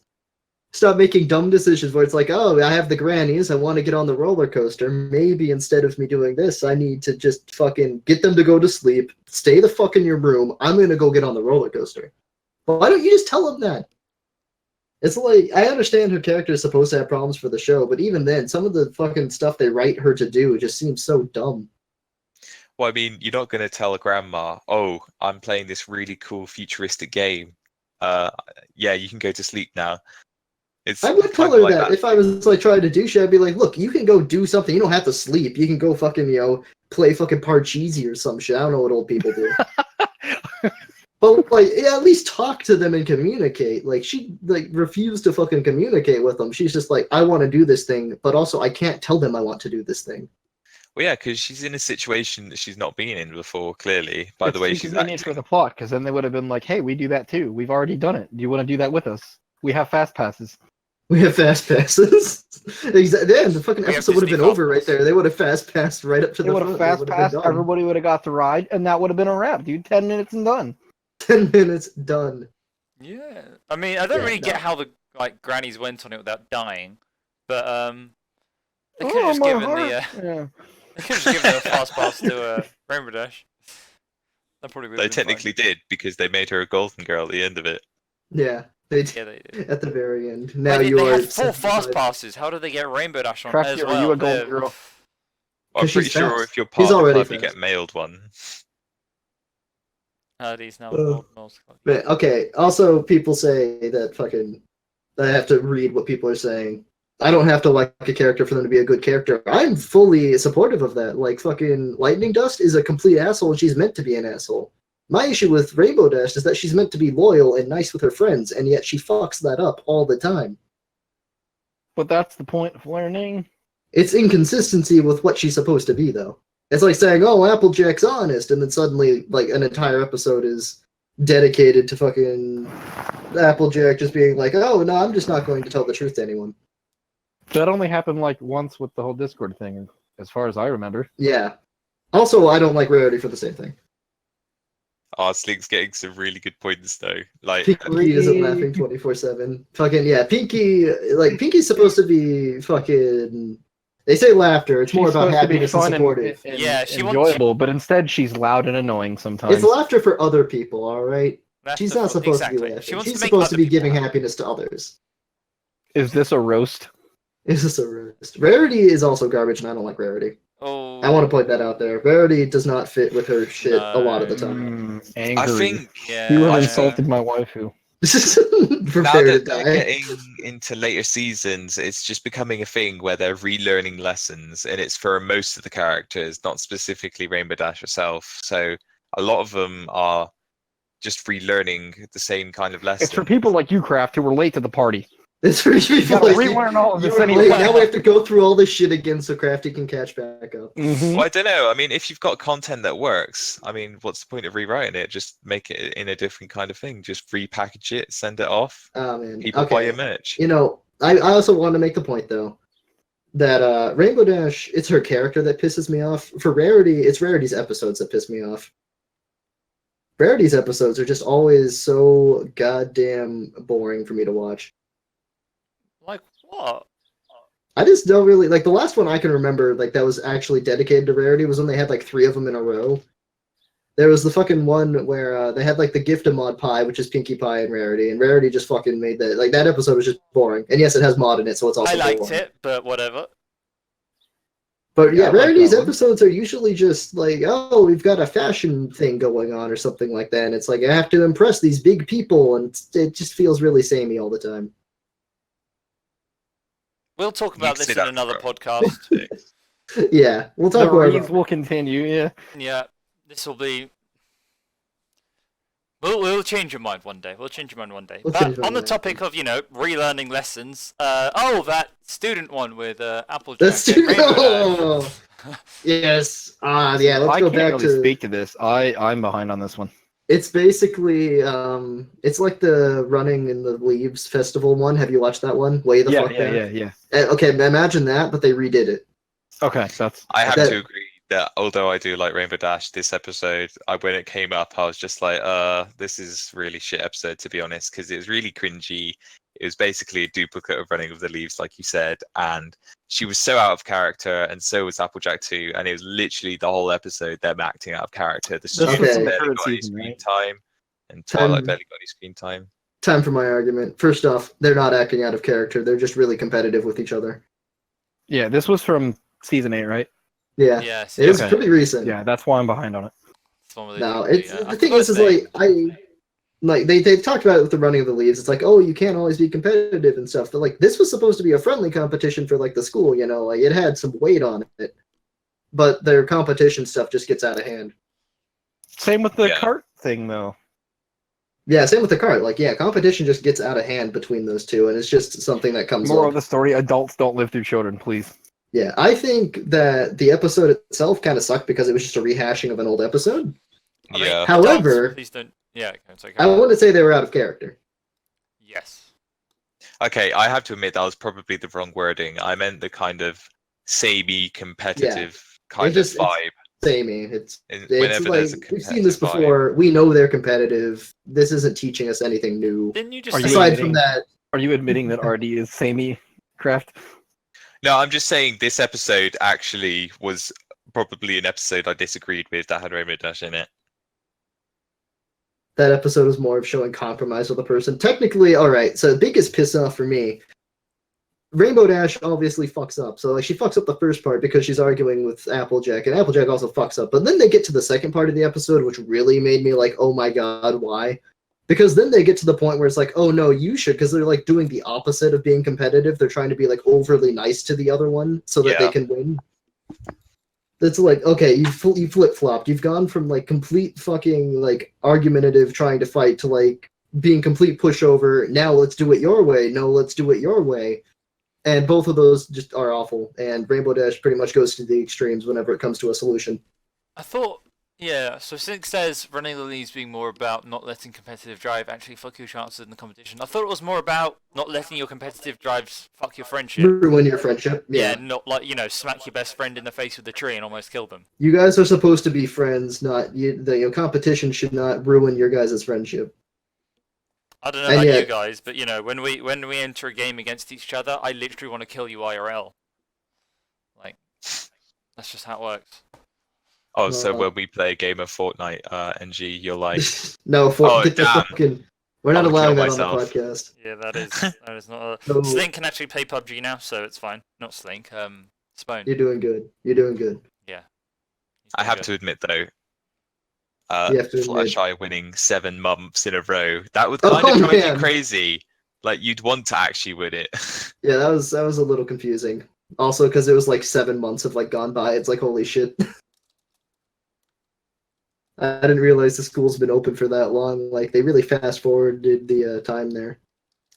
Stop making dumb decisions where it's like, oh, I have the Grannies, I want to get on the roller coaster. Maybe instead of me doing this, I need to just fucking get them to go to sleep, stay the fuck in your room, I'm gonna go get on the roller coaster. Why don't you just tell them that? It's like, I understand her character is supposed to have problems for the show, but even then, some of the fucking stuff they write her to do just seems so dumb. Well, I mean, you're not going to tell a grandma, "Oh, I'm playing this really cool futuristic game. Yeah, you can go to sleep now." It's I would tell kind her of like that if I was like trying to do shit. I'd be like, look, you can go do something. You don't have to sleep. You can go fucking, play fucking Parcheesi or some shit. I don't know what old people do. But like, yeah, at least talk to them and communicate. Like she like refused to fucking communicate with them. She's just like, I want to do this thing, but also I can't tell them I want to do this thing. Well, yeah, because she's in a situation that she's not been in before. Clearly, by the way It's she's convenient for acting. the plot, because then they would have been like, "Hey, we do that too. We've already done it. Do you want to do that with us? We have fast passes." We have fast passes. Exactly. Yeah, the fucking We have episode would have Disney been over Fast right Pass. there. They would have fast passed right up to They the would front. have They fast would have passed. been done. Everybody would have got the ride, and that would have been a wrap, dude. 10 minutes and done. 10 minutes done. Yeah, I mean, I don't Yeah, really get no. how the Grannies went on it without dying, but they could Oh, have just my given heart. the Yeah. they could have just given the fast pass to Rainbow Dash. That probably would They have been technically did because they made her a golden girl at the end of it. Yeah, they fine. Yeah, they did. at the very end. Now Wait, you they are had 4 fast 75. passes. How did they get Rainbow Dash on Krafty, as are well? you a golden They're- girl? I'm 'Cause pretty she's sure fast. if you're She's part of the already club, you fast. get mailed one. Hardy's now Uh, Gold Mouse Club. But, okay, also people say that fucking I have to read what people are saying. I don't have to like a character for them to be a good character. I'm fully supportive of that. Like fucking Lightning Dust is a complete asshole and she's meant to be an asshole. My issue with Rainbow Dash is that she's meant to be loyal and nice with her friends, and yet she fucks that up all the time. But that's the point of learning. It's inconsistency with what she's supposed to be, though. It's like saying, "Oh, Applejack's honest," and then suddenly, like, an entire episode is dedicated to fucking Applejack just being like, "Oh no, I'm just not going to tell the truth to anyone." That only happened like once with the whole Discord thing, as far as I remember. Yeah. Also, I don't like Rarity for the same thing. Slink's getting some really good points though. Like, Pinky isn't laughing 24/7. Fucking yeah, Pinky's supposed to be fucking. They say laughter. It's more She's about supposed to be happiness and fun supportive. and Yeah, she wants- enjoyable, but instead she's loud and annoying sometimes. It's laughter for other people, all right. That's She's the not fun- supposed to exactly. be laughing. She wants She's to make supposed to other be people giving happy. happiness to others. Is this a roast? Is this a roast? Rarity is also garbage, and I don't like Rarity. Oh, I want to point that out there. Rarity does not fit with her shit a lot of the time. Angry. I think yeah. You have I insulted my waifu. now Prepare to that they're die. getting into later seasons, it's just becoming a thing where they're relearning lessons, and it's for most of the characters, not specifically Rainbow Dash herself. So a lot of them are just relearning the same kind of lesson. It's for people like you, Kraft, who were late to the party. It's for You people gotta like relearn all of you this were anyway. late. Now we have to go through all this shit again so Krafty can catch back up. Well, I don't know. I mean, if you've got content that works, I mean, what's the point of rewriting it? Just make it in a different kind of thing. Just repackage it, send it off. Oh man. People buy Okay. your merch. You know, I also want to make the point though that Rainbow Dash, it's her character that pisses me off. For Rarity, it's Rarity's episodes that piss me off. Rarity's episodes are just always so goddamn boring for me to watch. Like what? I just don't really like the last one I can remember like that was actually dedicated to Rarity was when they had like 3 of them in a row. There was the fucking one where they had like the gift of Mod Pie, which is Pinkie Pie and Rarity just fucking made that like that episode was just boring. And yes, it has mod in it, so it's also I liked boring. it, but whatever. But Yeah, yeah, I like Rarity's that one. episodes are usually just like, oh, we've got a fashion thing going on or something like that. And it's like I have to impress these big people, and it just feels really samey all the time. We'll talk You about can this say in that another for- podcast. Yeah, we'll The talk more reads about. will continue, yeah. Yeah, this will be. We'll change your mind one day. We'll change your mind one day. We'll But change my on the mind. topic of relearning lessons. That student one with Applejack. That's and Rainbow Dash. oh, yes. Yeah. Let's I go can't back really to. speak to this. I'm behind on this one. It's basically it's like the Running in the Leaves festival one. Have you watched that one? Way the fuck down. Yeah. Okay, imagine that, but they redid it. Okay, that's I have That- to agree that although I do like Rainbow Dash, this episode, when it came up, I was just like, this is really shit episode, to be honest, because it was really cringy. It was basically a duplicate of Running with the Leaves, like you said, and she was so out of character, and so was Applejack too, and it was literally the whole episode them acting out of character. The This was students the barely third got any season, screen right? time, and Twilight Time- barely got any screen time. Time for my argument. First off, they're not acting out of character. They're just really competitive with each other. yeah. This was from season 8, right? Yeah. Yes. It is Okay. pretty recent. Yeah, that's why I'm behind on it. It's the one with No, the- it's yeah, I the thing forgot is his like name. they've talked about it with the Running of the Leaves. It's like, oh, you can't always be competitive and stuff. But like this was supposed to be a friendly competition for like the school, like it had some weight on it. But their competition stuff just gets out of hand. Same with the Yeah. cart thing, though. Yeah, same with the cart. Like, yeah, competition just gets out of hand between those two, and it's just something that comes Moral up. of the story: adults don't live through children, please. Yeah, I think that the episode itself kind of sucked because it was just a rehashing of an old episode. I mean, Yeah. However- adults, please don't. Yeah, okay, it's okay. I wouldn't say they were out of character. Yes. Okay, I have to admit that was probably the wrong wording. I meant the kind of samey competitive kind of it's vibe. samey. It's Whenever there's a like we've seen this competitive vibe. before. We know they're competitive. This isn't teaching us anything new. Didn't you just Are say you Aside from admitting- that, Are you admitting that RD is samey, Craft? No, I'm just saying this episode actually was probably an episode I disagreed with that had Rainbow Dash in it. that episode was more of showing compromise with a person. Technically, all right. So the biggest piss off for me, Rainbow Dash obviously fucks up. So like she fucks up the first part because she's arguing with Applejack, and Applejack also fucks up. But then they get to the second part of the episode, which really made me like, oh my god, why? Because then they get to the point where it's like, oh no, you should, because they're like doing the opposite of being competitive. They're trying to be like overly nice to the other one so that they Yeah. can win. It's like, okay, you flip-flopped. You've gone from like complete fucking like argumentative trying to fight to like being complete pushover. Now let's do it your way. No, let's do it your way. And both of those just are awful. And Rainbow Dash pretty much goes to the extremes whenever it comes to a solution. I thought, yeah, so Sink says running the leads being more about not letting competitive drive actually fuck your chances in the competition. I thought it was more about not letting your competitive drives fuck your friendship. Ruin your friendship. Yeah, Yeah. not like, smack your best friend in the face with a tree and almost kill them. You guys are supposed to be friends, not the competition should not ruin your guys' friendship. I don't know And about yet- you guys, but when we enter a game against each other, I literally want to kill you IRL. Like, that's just how it works. Oh, so Uh, when we play a game of Fortnite, NG, you're like, No, Oh, get the damn. fucking. We're not I'll kill allowing that on the myself. podcast. Yeah, that is not. No. Slink can actually play PUBG now, so it's fine. Not Slink, Spone. You're doing good. You're doing good. He's I doing have good. to admit though, You have to admit. Fluttershy winning 7 months in a row, that would Oh, kind of drive you man. crazy. Like you'd want to actually win it. Yeah, that was a little confusing. Also, because it was like 7 months have like gone by. It's like holy shit. I didn't realize the school's been open for that long. Like they really fast forwarded the time there.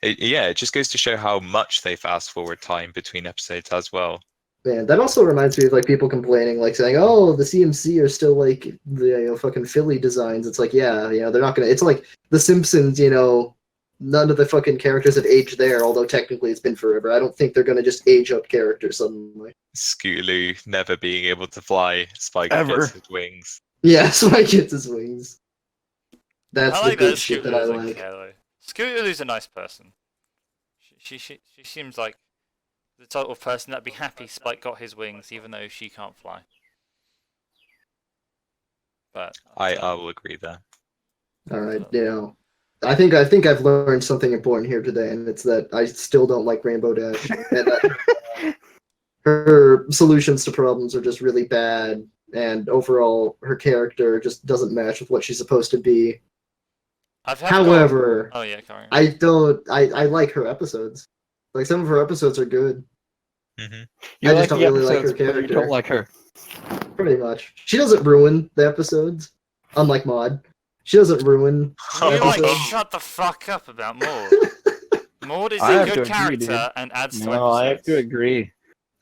It just goes to show how much they fast forward time between episodes as well. Man, that also reminds me of like people complaining, like saying, "Oh, the CMC are still like the fucking Philly designs." It's like, yeah, they're not gonna. It's like The Simpsons, none of the fucking characters have aged there. Although technically it's been forever. I don't think they're gonna just age up characters suddenly. Scootaloo never being able to fly, Spike Ever. gets his wings. Yeah, Spike gets his wings. That's I the like good that shit that I Scootaloo's like. though. Scootaloo's a nice person. She seems like the type of person that'd be happy Spike got his wings, even though she can't fly. But I will agree there. All right, I think I've learned something important here today, and it's that I still don't like Rainbow Dash, and that her solutions to problems are just really bad, and overall her character just doesn't match with what she's supposed to be. However, oh yeah, Karen. I like her episodes. Like some of her episodes are good, Hmm You I like just don't the really like her episodes, but you character. don't like her. pretty much. She doesn't ruin the episodes, unlike Maud. She doesn't ruin. You episodes. shut the fuck up about Maud. Maud is I a have good to agree, character dude. and adds to No, I have episodes. to agree.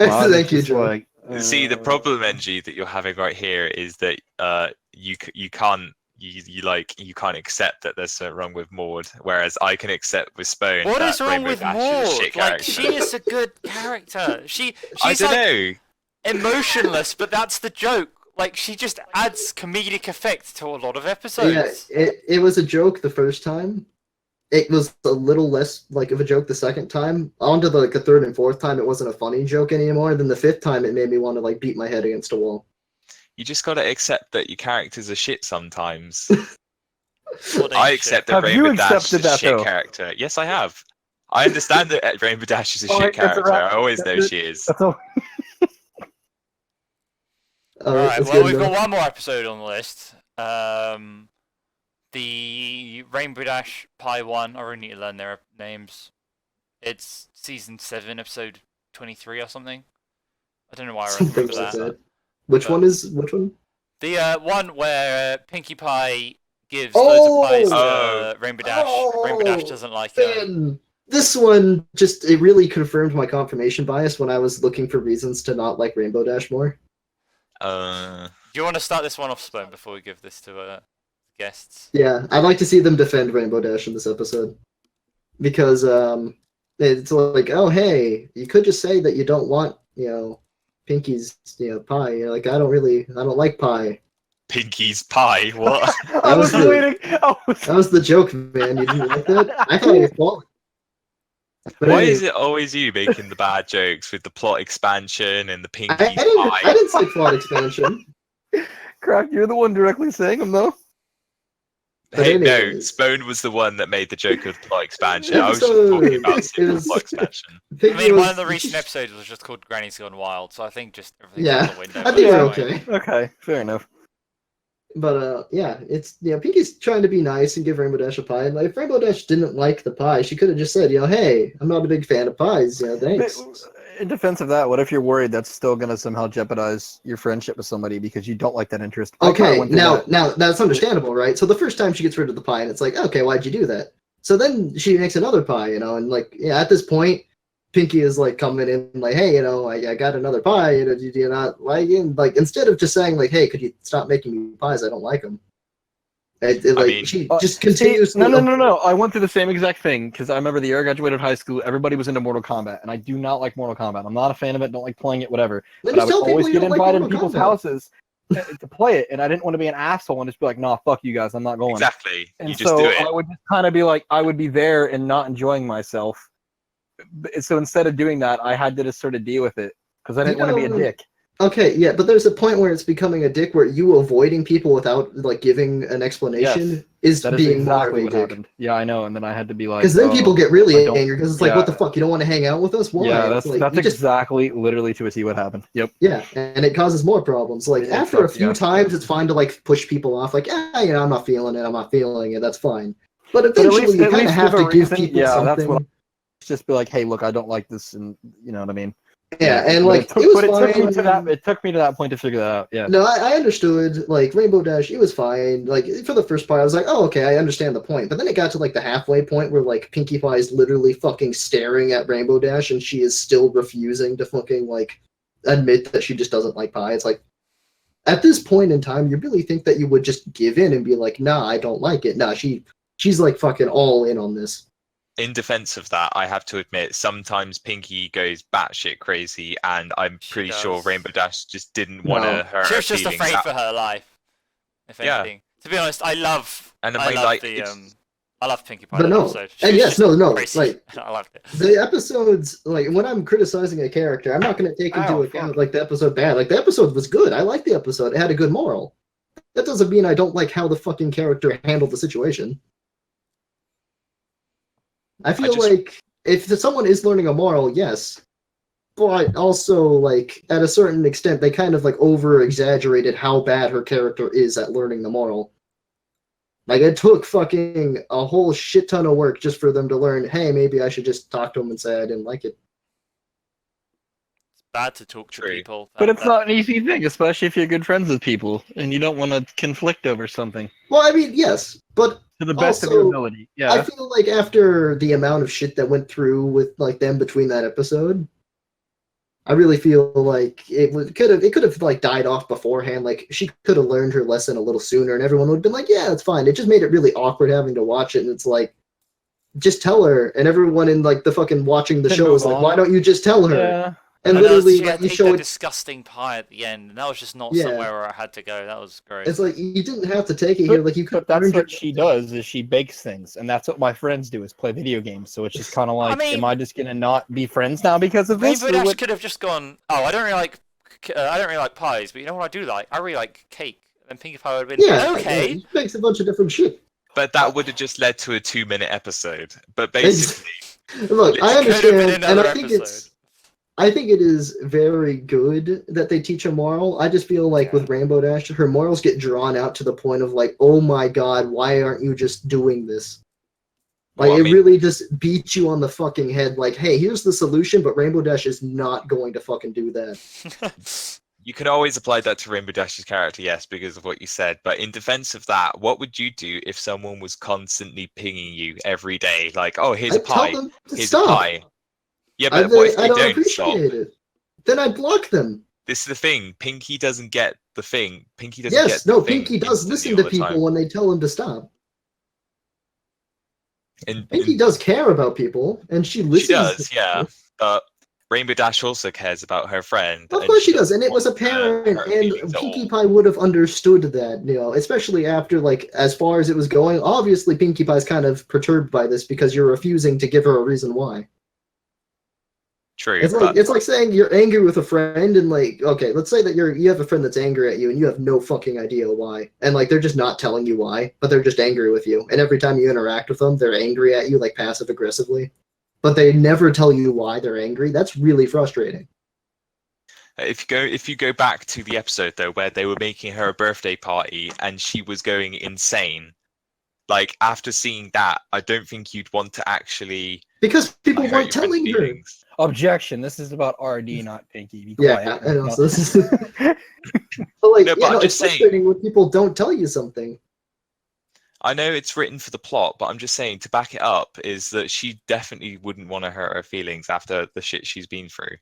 Mod is Thank you, just Joe. like, See, the problem, NG, that you're having right here is that you can't accept that there's something wrong with Maud, whereas I can accept with Spone What that is wrong Rainbow with Dash is a Maud? shit Like, character. she is a good character. She's I don't like know. emotionless, but that's the joke. Like, she just adds comedic effect to a lot of Yeah, episodes. it was a joke the first time. It was a little less like of a joke the second time. On to the third and fourth time, it wasn't a funny joke anymore. Then the fifth time, it made me want to like beat my head against a wall. You just gotta accept that your characters are shit sometimes. Maud ain't I shit. accept that Have you Rainbow Dash is accepted a that, shit though? character. Yes, I have. I understand that Rainbow Dash is a Alright, shit that's a character. wrap. I always know That's she is. That's all. Alright, that's well, good we've got enough. one more episode on the list. The Rainbow Dash Pi 1. I really need to learn their names. It's season 7, episode 23 or something. I don't know why I Something remember like that. that. Which one is which one? The one where Pinkie Pie gives loads of pies to Oh. Rainbow Dash. Rainbow Dash doesn't like her. Man, this one it really confirmed my confirmation bias when I was looking for reasons to not like Rainbow Dash more. Uh, Do you want to start this one off, Spoon, before we give this to guests? Yeah, I'd like to see them defend Rainbow Dash in this episode because It's like, oh hey, you could just say that you don't want, Pinky's, pie. You're like, I don't like pie. Pinky's pie. What? I was was the- waiting. That was the joke, man. You didn't like that? I thought it was quality. But Why anyway, is it always you making the bad jokes with the plot expansion and the I Pinky's didn't, pie? I didn't say plot expansion. Crap, you're the one directly saying them though. But Hey, no, anyways. Spone was the one that made the joke of plot expansion. I was Episode- just talking about it simple was- plot expansion. Pinky I mean, one was- of the recent episodes was just called Grannies Gone Wild, so I think just everything's Yeah, out the window. I but think we're anyway. okay. Okay, fair enough. But yeah, it's Pinky's trying to be nice and give Rainbow Dash a pie. And like, if Rainbow Dash didn't like the pie, she could have just said, hey, I'm not a big fan of pies. Thanks. In defense of that, what if you're worried that's still going to somehow jeopardize your friendship with somebody because you don't like that interest? I kinda Okay, went through that. now that's understandable, right? So the first time she gets rid of the pie, and it's like, okay, why'd you do that? So then she makes another pie, and like, at this point, Pinky is like coming in like, hey, I got another pie. Do you not like it? Like, instead of just saying like, hey, could you stop making me pies? I don't like them. She just continues. No. I went through the same exact thing because I remember the year I graduated high school, everybody was into Mortal Kombat, and I do not like Mortal Kombat. I'm not a fan of it. Don't like playing it. Whatever. Then But I just would tell people always you get don't like invited to Mortal people's Kombat. houses to play it, and I didn't want to be an asshole and just be like, "Nah, fuck you guys, I'm not going." Exactly. And You just so do it. I would just kind of be like, I would be there and not enjoying myself. So instead of doing that, I had to just sort of deal with it because I didn't want to be a dick. Okay, yeah, but there's a point where it's becoming a dick where you avoiding people without like giving an explanation Yes, is That is being more exactly of a what dick. happened. Yeah, I know. And then I had to be like, Because then people get I really don't- angry because it's like, yeah. what the fuck? You don't want to hang out with us? Why? Yeah, It's that's like, that's you just exactly, literally to a T what happened. Yep. yeah, and it causes more problems. Like It after a sucks, few yeah. times, it's fine to like push people off. Like, I'm not feeling it. I'm not feeling it. That's fine. But at eventually, least- you at kind of least have give a to give reason. people Yeah, that's something. what Just be like, hey, look, I don't like this, and you know what I mean. Yeah, and But like it took, it was but it fine. took me to that. It took me to that point to figure that out. Yeah. No, I understood. Like Rainbow Dash, it was fine. Like for the first part, I was like, oh, okay, I understand the point. But then it got to like the halfway point where like Pinkie Pie is literally fucking staring at Rainbow Dash, and she is still refusing to fucking like admit that she just doesn't like pie. It's like at this point in time, you really think that you would just give in and be like, nah, I don't like it. Nah, she's like fucking all in on this. In defense of that, I have to admit, sometimes Pinky goes batshit crazy, and I'm She pretty sure does. Rainbow Dash just didn't No. want to hurt She her was just feelings. afraid out- for her life. If Yeah. anything, to be honest, I love And I I mean, love like, the it's- I love Pinkie Pie. But that no, episode. She and was yes, just no, crazy. like I loved it. the episodes, like when I'm criticizing a character, I'm not going to take into Ow, account fuck. like the episode bad. Like the episode was good. I liked the episode. It had a good moral. That doesn't mean I don't like how the fucking character handled the situation. I feel just- like if someone is learning a moral, yes, but also like at a certain extent, they kind of like over exaggerated how bad her character is at learning the moral. Like it took fucking a whole shit ton of work just for them to learn, hey, maybe I should just talk to him and say I didn't like it. It's bad to talk to True. people. But That- it's not an easy thing, especially if you're good friends with people and you don't want to conflict over something Well, I mean, yes, but to the best of your Also, ability. I Yeah. feel like after the amount of shit that went through with like them between that episode, I really feel like it could have like died off beforehand. Like she could have learned her lesson a little sooner, and everyone would have been like, "Yeah, it's fine." It just made it really awkward having to watch it, and it's like, just tell her. And everyone in like the fucking watching the Then show move is like, on. "Why don't you just tell her?" Yeah. And And literally, she like had you to show eat that it. disgusting pie at the end, and that was just not Yeah. somewhere where I had to go. That was gross. It's like you didn't have to take it here. Like you could. But that's learned what your- she does is she bakes things, and that's what my friends do is play video games. So it's just kind of like, mean- am I just gonna not be friends now because of this? Rainbow or Dash what- could have just gone. Oh, I don't really like pies, but you know what I do like? I really like cake. And Pinkie Pie would have been Yeah. okay. It makes a bunch of different shit. But that would have just led to a 2-minute episode. But basically, Look, I It could have been understand, and another I think episode. I think it is very good that they teach a moral. I just feel like Yeah. with Rainbow Dash, her morals get drawn out to the point of like, oh my god, why aren't you just doing this? Like Well, I it mean- really just beats you on the fucking head. Like, hey, here's the solution, but Rainbow Dash is not going to fucking do that. you can always apply that to Rainbow Dash's character, yes, because of what you said. But in defense of that, what would you do if someone was constantly pinging you every day? Like, oh, here's I a pie. tell them to Here's stop. a pie. Yeah, I, but what if I they don't don't stop? appreciate it. Then I block them. This is the thing. Pinky doesn't get the thing. Pinky doesn't Yes, get the no, thing Pinky does instantly listen all to the people time. when they tell him to stop. Pinky does care about people, and she listens. She does, to yeah. people. But Rainbow Dash also cares about her friend. Of and course she does, doesn't and it was want to apparent, hurt her and feelings at Pinkie all. Pie would have understood that, especially after, like, as far as it was going. Obviously, Pinkie Pie's kind of perturbed by this because you're refusing to give her a reason why. True, It's like saying you're angry with a friend, and like, okay, let's say that you have a friend that's angry at you, and you have no fucking idea why, and like they're just not telling you why, but they're just angry with you, and every time you interact with them, they're angry at you, like passive aggressively, but they never tell you why they're angry. That's really frustrating. If you go back to the episode though, where they were making her a birthday party and she was going insane, like after seeing that, I don't think you'd want to actually Because people hurt weren't your friend's telling her. feelings. Objection. This is about RD, not Pinky. Be Yeah, quiet. and also No. this is. But like, No, but I'm it's just saying- frustrating when people don't tell you something. I know it's written for the plot, but I'm just saying to back it up is that she definitely wouldn't want to hurt her feelings after the shit she's been through.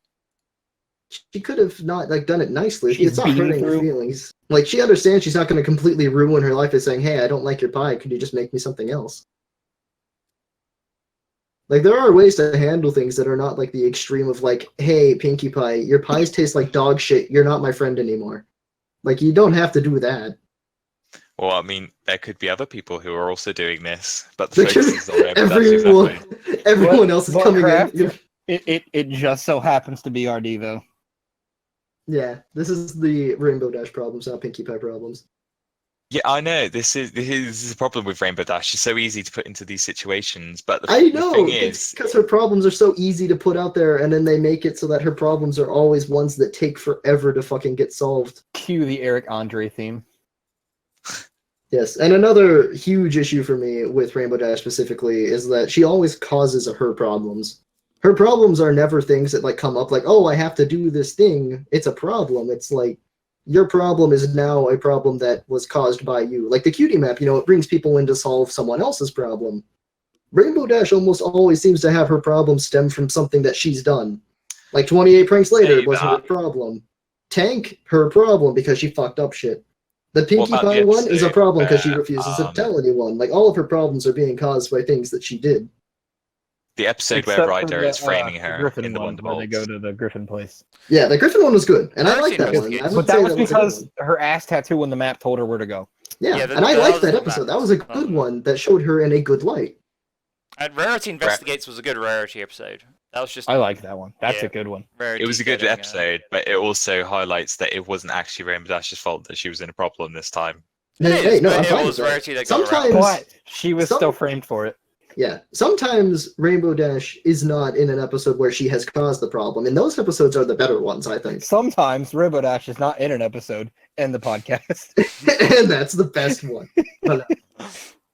She could have not like done it nicely. She's It's not been hurting her through- feelings. Like she understands she's not going to completely ruin her life by saying, "Hey, I don't like your pie. Could you just make me something else?" Like there are ways to handle things that are not like the extreme of like, "Hey, Pinkie Pie, your pies taste like dog shit. You're not my friend anymore." Like you don't have to do that. Well, I mean, there could be other people who are also doing this, but the Like, focus is on Rainbow Dash, exactly. everyone else is But coming Kraft- in. It just so happens to be RD though. Yeah, this is the Rainbow Dash problems, not Pinkie Pie problems. Yeah, I know. This is the problem with Rainbow Dash. It's so easy to put into these situations, but the I know, thing it's is, because her problems are so easy to put out there, and then they make it so that her problems are always ones that take forever to fucking get solved. Cue the Eric Andre theme. Yes, and another huge issue for me with Rainbow Dash specifically is that she always causes her problems. Her problems are never things that like come up like, oh, I have to do this thing. It's a problem. It's like your problem is now a problem that was caused by you. Like the cutie map, it brings people in to solve someone else's problem. Rainbow Dash almost always seems to have her problems stem from something that she's done. Like 28 pranks later Say was her that. problem. Tank, her problem because she fucked up shit. The Pinkie about Pie the one is a episode problem because she where, refuses to tell anyone. Like all of her problems are being caused by things that she did. the episode Except where for Ryder the, is framing the her Griffin in the one, where they go Wonderbolt. to the Griffin place. Yeah, the Griffin one was good, and I I've like seen that it. one. I But would But say that was a good because one. her ass tattoo on the map told her where to go. Yeah, Yeah, and I that liked was that the episode. map. That was a good one that showed her in a good light. And Rarity Investigates was a good Rarity episode. That was just I like that one. That's Yeah. a good one. Rarity It was a good getting, episode, but it also highlights that it wasn't actually Rainbow Dash's fault that she was in a problem this time. It is, Hey, no, but I'm it fine was with that. Rarity that got around Sometimes- it. But she was Some- still framed for it. Yeah, sometimes Rainbow Dash is not in an episode where she has caused the problem, and those episodes are the better ones, I think. Sometimes Rainbow Dash is not in an episode in the podcast. And that's the best one. But,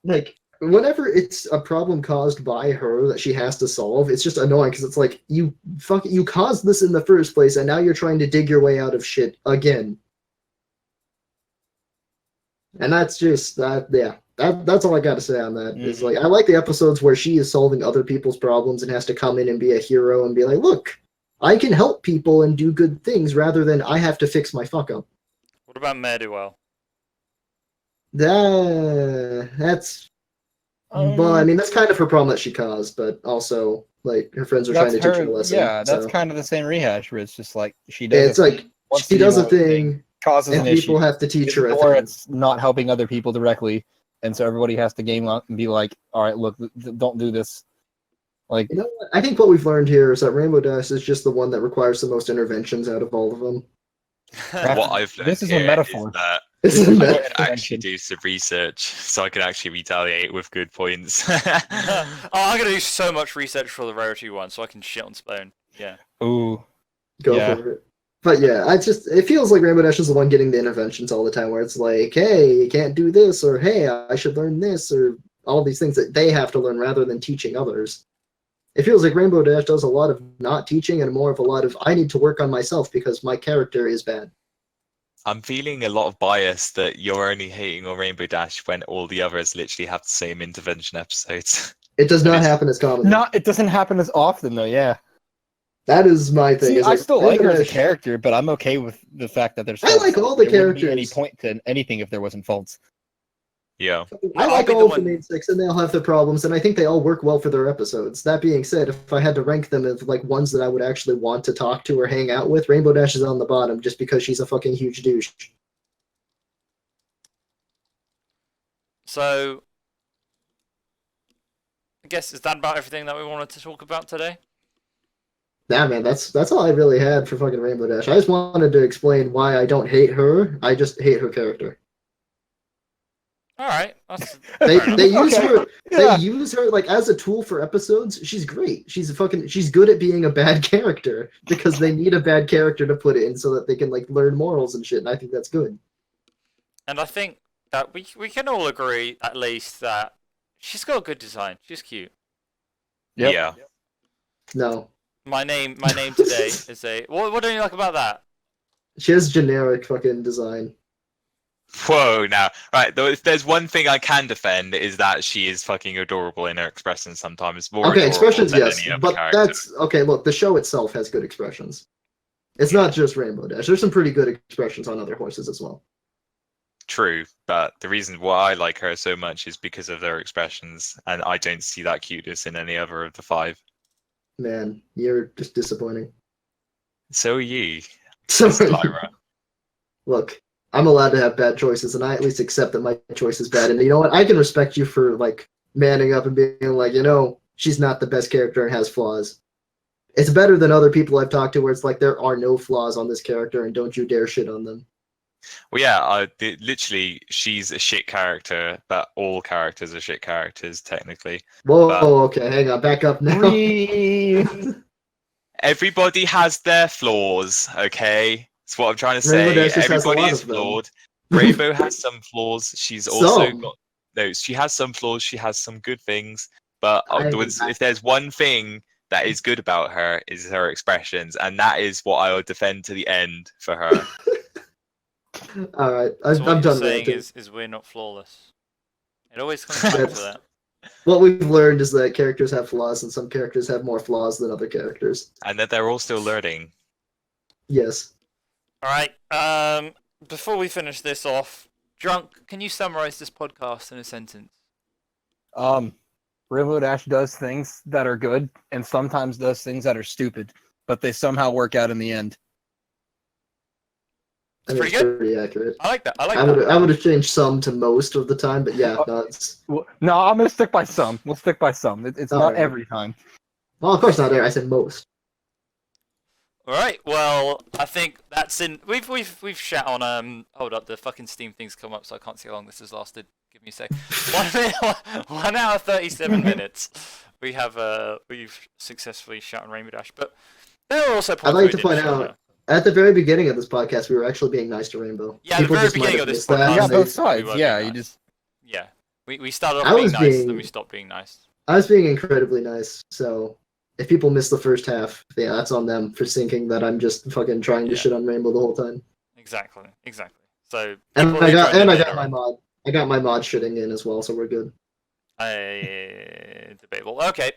like, whenever it's a problem caused by her that she has to solve, it's just annoying because it's like you caused this in the first place, and now you're trying to dig your way out of shit again. And that's just that. Yeah, that's all I got to say on that. Is like I like the episodes where she is solving other people's problems and has to come in and be a hero and be like, look, I can help people and do good things rather than I have to fix my fuck up. What about Mareduel? That's well, I mean, that's kind of her problem that she caused, but also like her friends are trying to teach her a lesson. Yeah, that's so. kind of the same rehash where it's just like she does. It's like wants she to do does a one thing, thing, causes and an people issue, have to teach her a or thing. it's not helping other people directly, and so everybody has to game up and be like, "All right, look, don't do this." Like, You know what? I think what we've learned here is that Rainbow Dash is just the one that requires the most interventions out of all of them. What I've learned This is a here metaphor. is that Isn't I that? could actually do some research so I can actually retaliate with good points. Oh, I'm gonna do so much research for the Rarity one, so I can shit on Spone. Yeah. ooh, Go Yeah. for it. But yeah, it feels like Rainbow Dash is the one getting the interventions all the time, where it's like, hey, you can't do this, or hey, I should learn this, or all these things that they have to learn rather than teaching others. It feels like Rainbow Dash does a lot of not teaching and more of a lot of I need to work on myself because my character is bad. I'm feeling a lot of bias that you're only hating on Rainbow Dash when all the others literally have the same intervention episodes. It does not It is- happen as commonly. it doesn't happen as often though. Yeah, That is my thing. see, is I like, still like her Rainbow as a Dash- character, but I'm okay with the fact that there's. I like all the there wouldn't be any characters. point to anything if there wasn't faults. Yeah. I I'll like be the all of the one- main six, and they all have their problems, and I think they all work well for their episodes. That being said, if I had to rank them as like ones that I would actually want to talk to or hang out with, Rainbow Dash is on the bottom just because she's a fucking huge douche. So, I guess is that about everything that we wanted to talk about today? Nah, man, that's all I really had for fucking Rainbow Dash. I just wanted to explain why I don't hate her. I just hate her character. All right, that's They fair enough. they use Okay. her Yeah. they use her like as a tool for episodes. She's great. She's good at being a bad character because they need a bad character to put in so that they can like learn morals and shit. And I think that's good. And I think that we can all agree at least that she's got a good design. She's cute. Yep. Yeah. No, My name today is a. What don't you like about that? she has generic fucking design. Whoa, now, right, though, if there's one thing I can defend is that she is fucking adorable in her expressions sometimes. More Okay, adorable expressions, than yes, any other but character. that's okay. Look, the show itself has good expressions. It's not just Rainbow Dash. There's some pretty good expressions on other horses as well. True, but the reason why I like her so much is because of their expressions, and I don't see that cuteness in any other of the 5. Man, you're just disappointing. So are you, So, Mr. Lyra. look, I'm allowed to have bad choices, and I at least accept that my choice is bad. And you know what? I can respect you for like manning up and being like, she's not the best character and has flaws. It's better than other people I've talked to where it's like there are no flaws on this character, and don't you dare shit on them. Well, yeah, literally, she's a shit character, but all characters are shit characters, technically. Whoa, But- okay, hang on, back up now. Breathe. Everybody has their flaws, okay? That's what I'm trying to Rainbow say. Dash just has a Everybody lot is of them. flawed. Rainbow has some flaws. She's also Some. got no. She has some flaws. She has some good things. But I- if there's one thing that is good about her, is her expressions, and that is what I will defend to the end for her. All right, So what I'm you're done saying ranting. is we're not flawless. It always comes back to That's- that. What we've learned is that characters have flaws, and some characters have more flaws than other characters. And that they're all still learning. Yes. All right. Before we finish this off, Drunk, can you summarize this podcast in a sentence? Rainbow Dash does things that are good and sometimes does things that are stupid, but they somehow work out in the end. I mean, Pretty it's good. pretty accurate. I like that. I like I that. would have changed some to most of the time, but yeah, no, it's No, I'm gonna stick by some. We'll stick by some. It's not Alright. every time. well, of course not there. I said most. All right. Well, I think that's in. We've shat on. Hold up. The fucking Steam thing's come up, so I can't see how long this has lasted. Give me a sec. 1 hour 37 minutes. We've successfully shat on Rainbow Dash, but there are also points I'd where like we to point didn't shat on out her. at the very beginning of this podcast, we were actually being nice to Rainbow. Yeah, at the very just might beginning have of this missed that, podcast. You and got they- both sides. we were Yeah, being you nice. just Yeah. We started I off being was nice, being- then we stopped being nice. I was being incredibly nice, so if people miss the first half, yeah, that's on them for thinking that I'm just fucking trying to Yeah. shit on Rainbow the whole time. Exactly. So And people I who got joined in my later mod. I got my mod shitting in as well, so we're good. Debatable. Okay,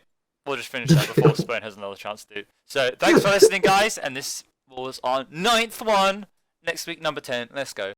we'll just finish that before Spone has another chance to. So thanks for listening, guys, and this was our 9th one. Next week, number 10. Let's go.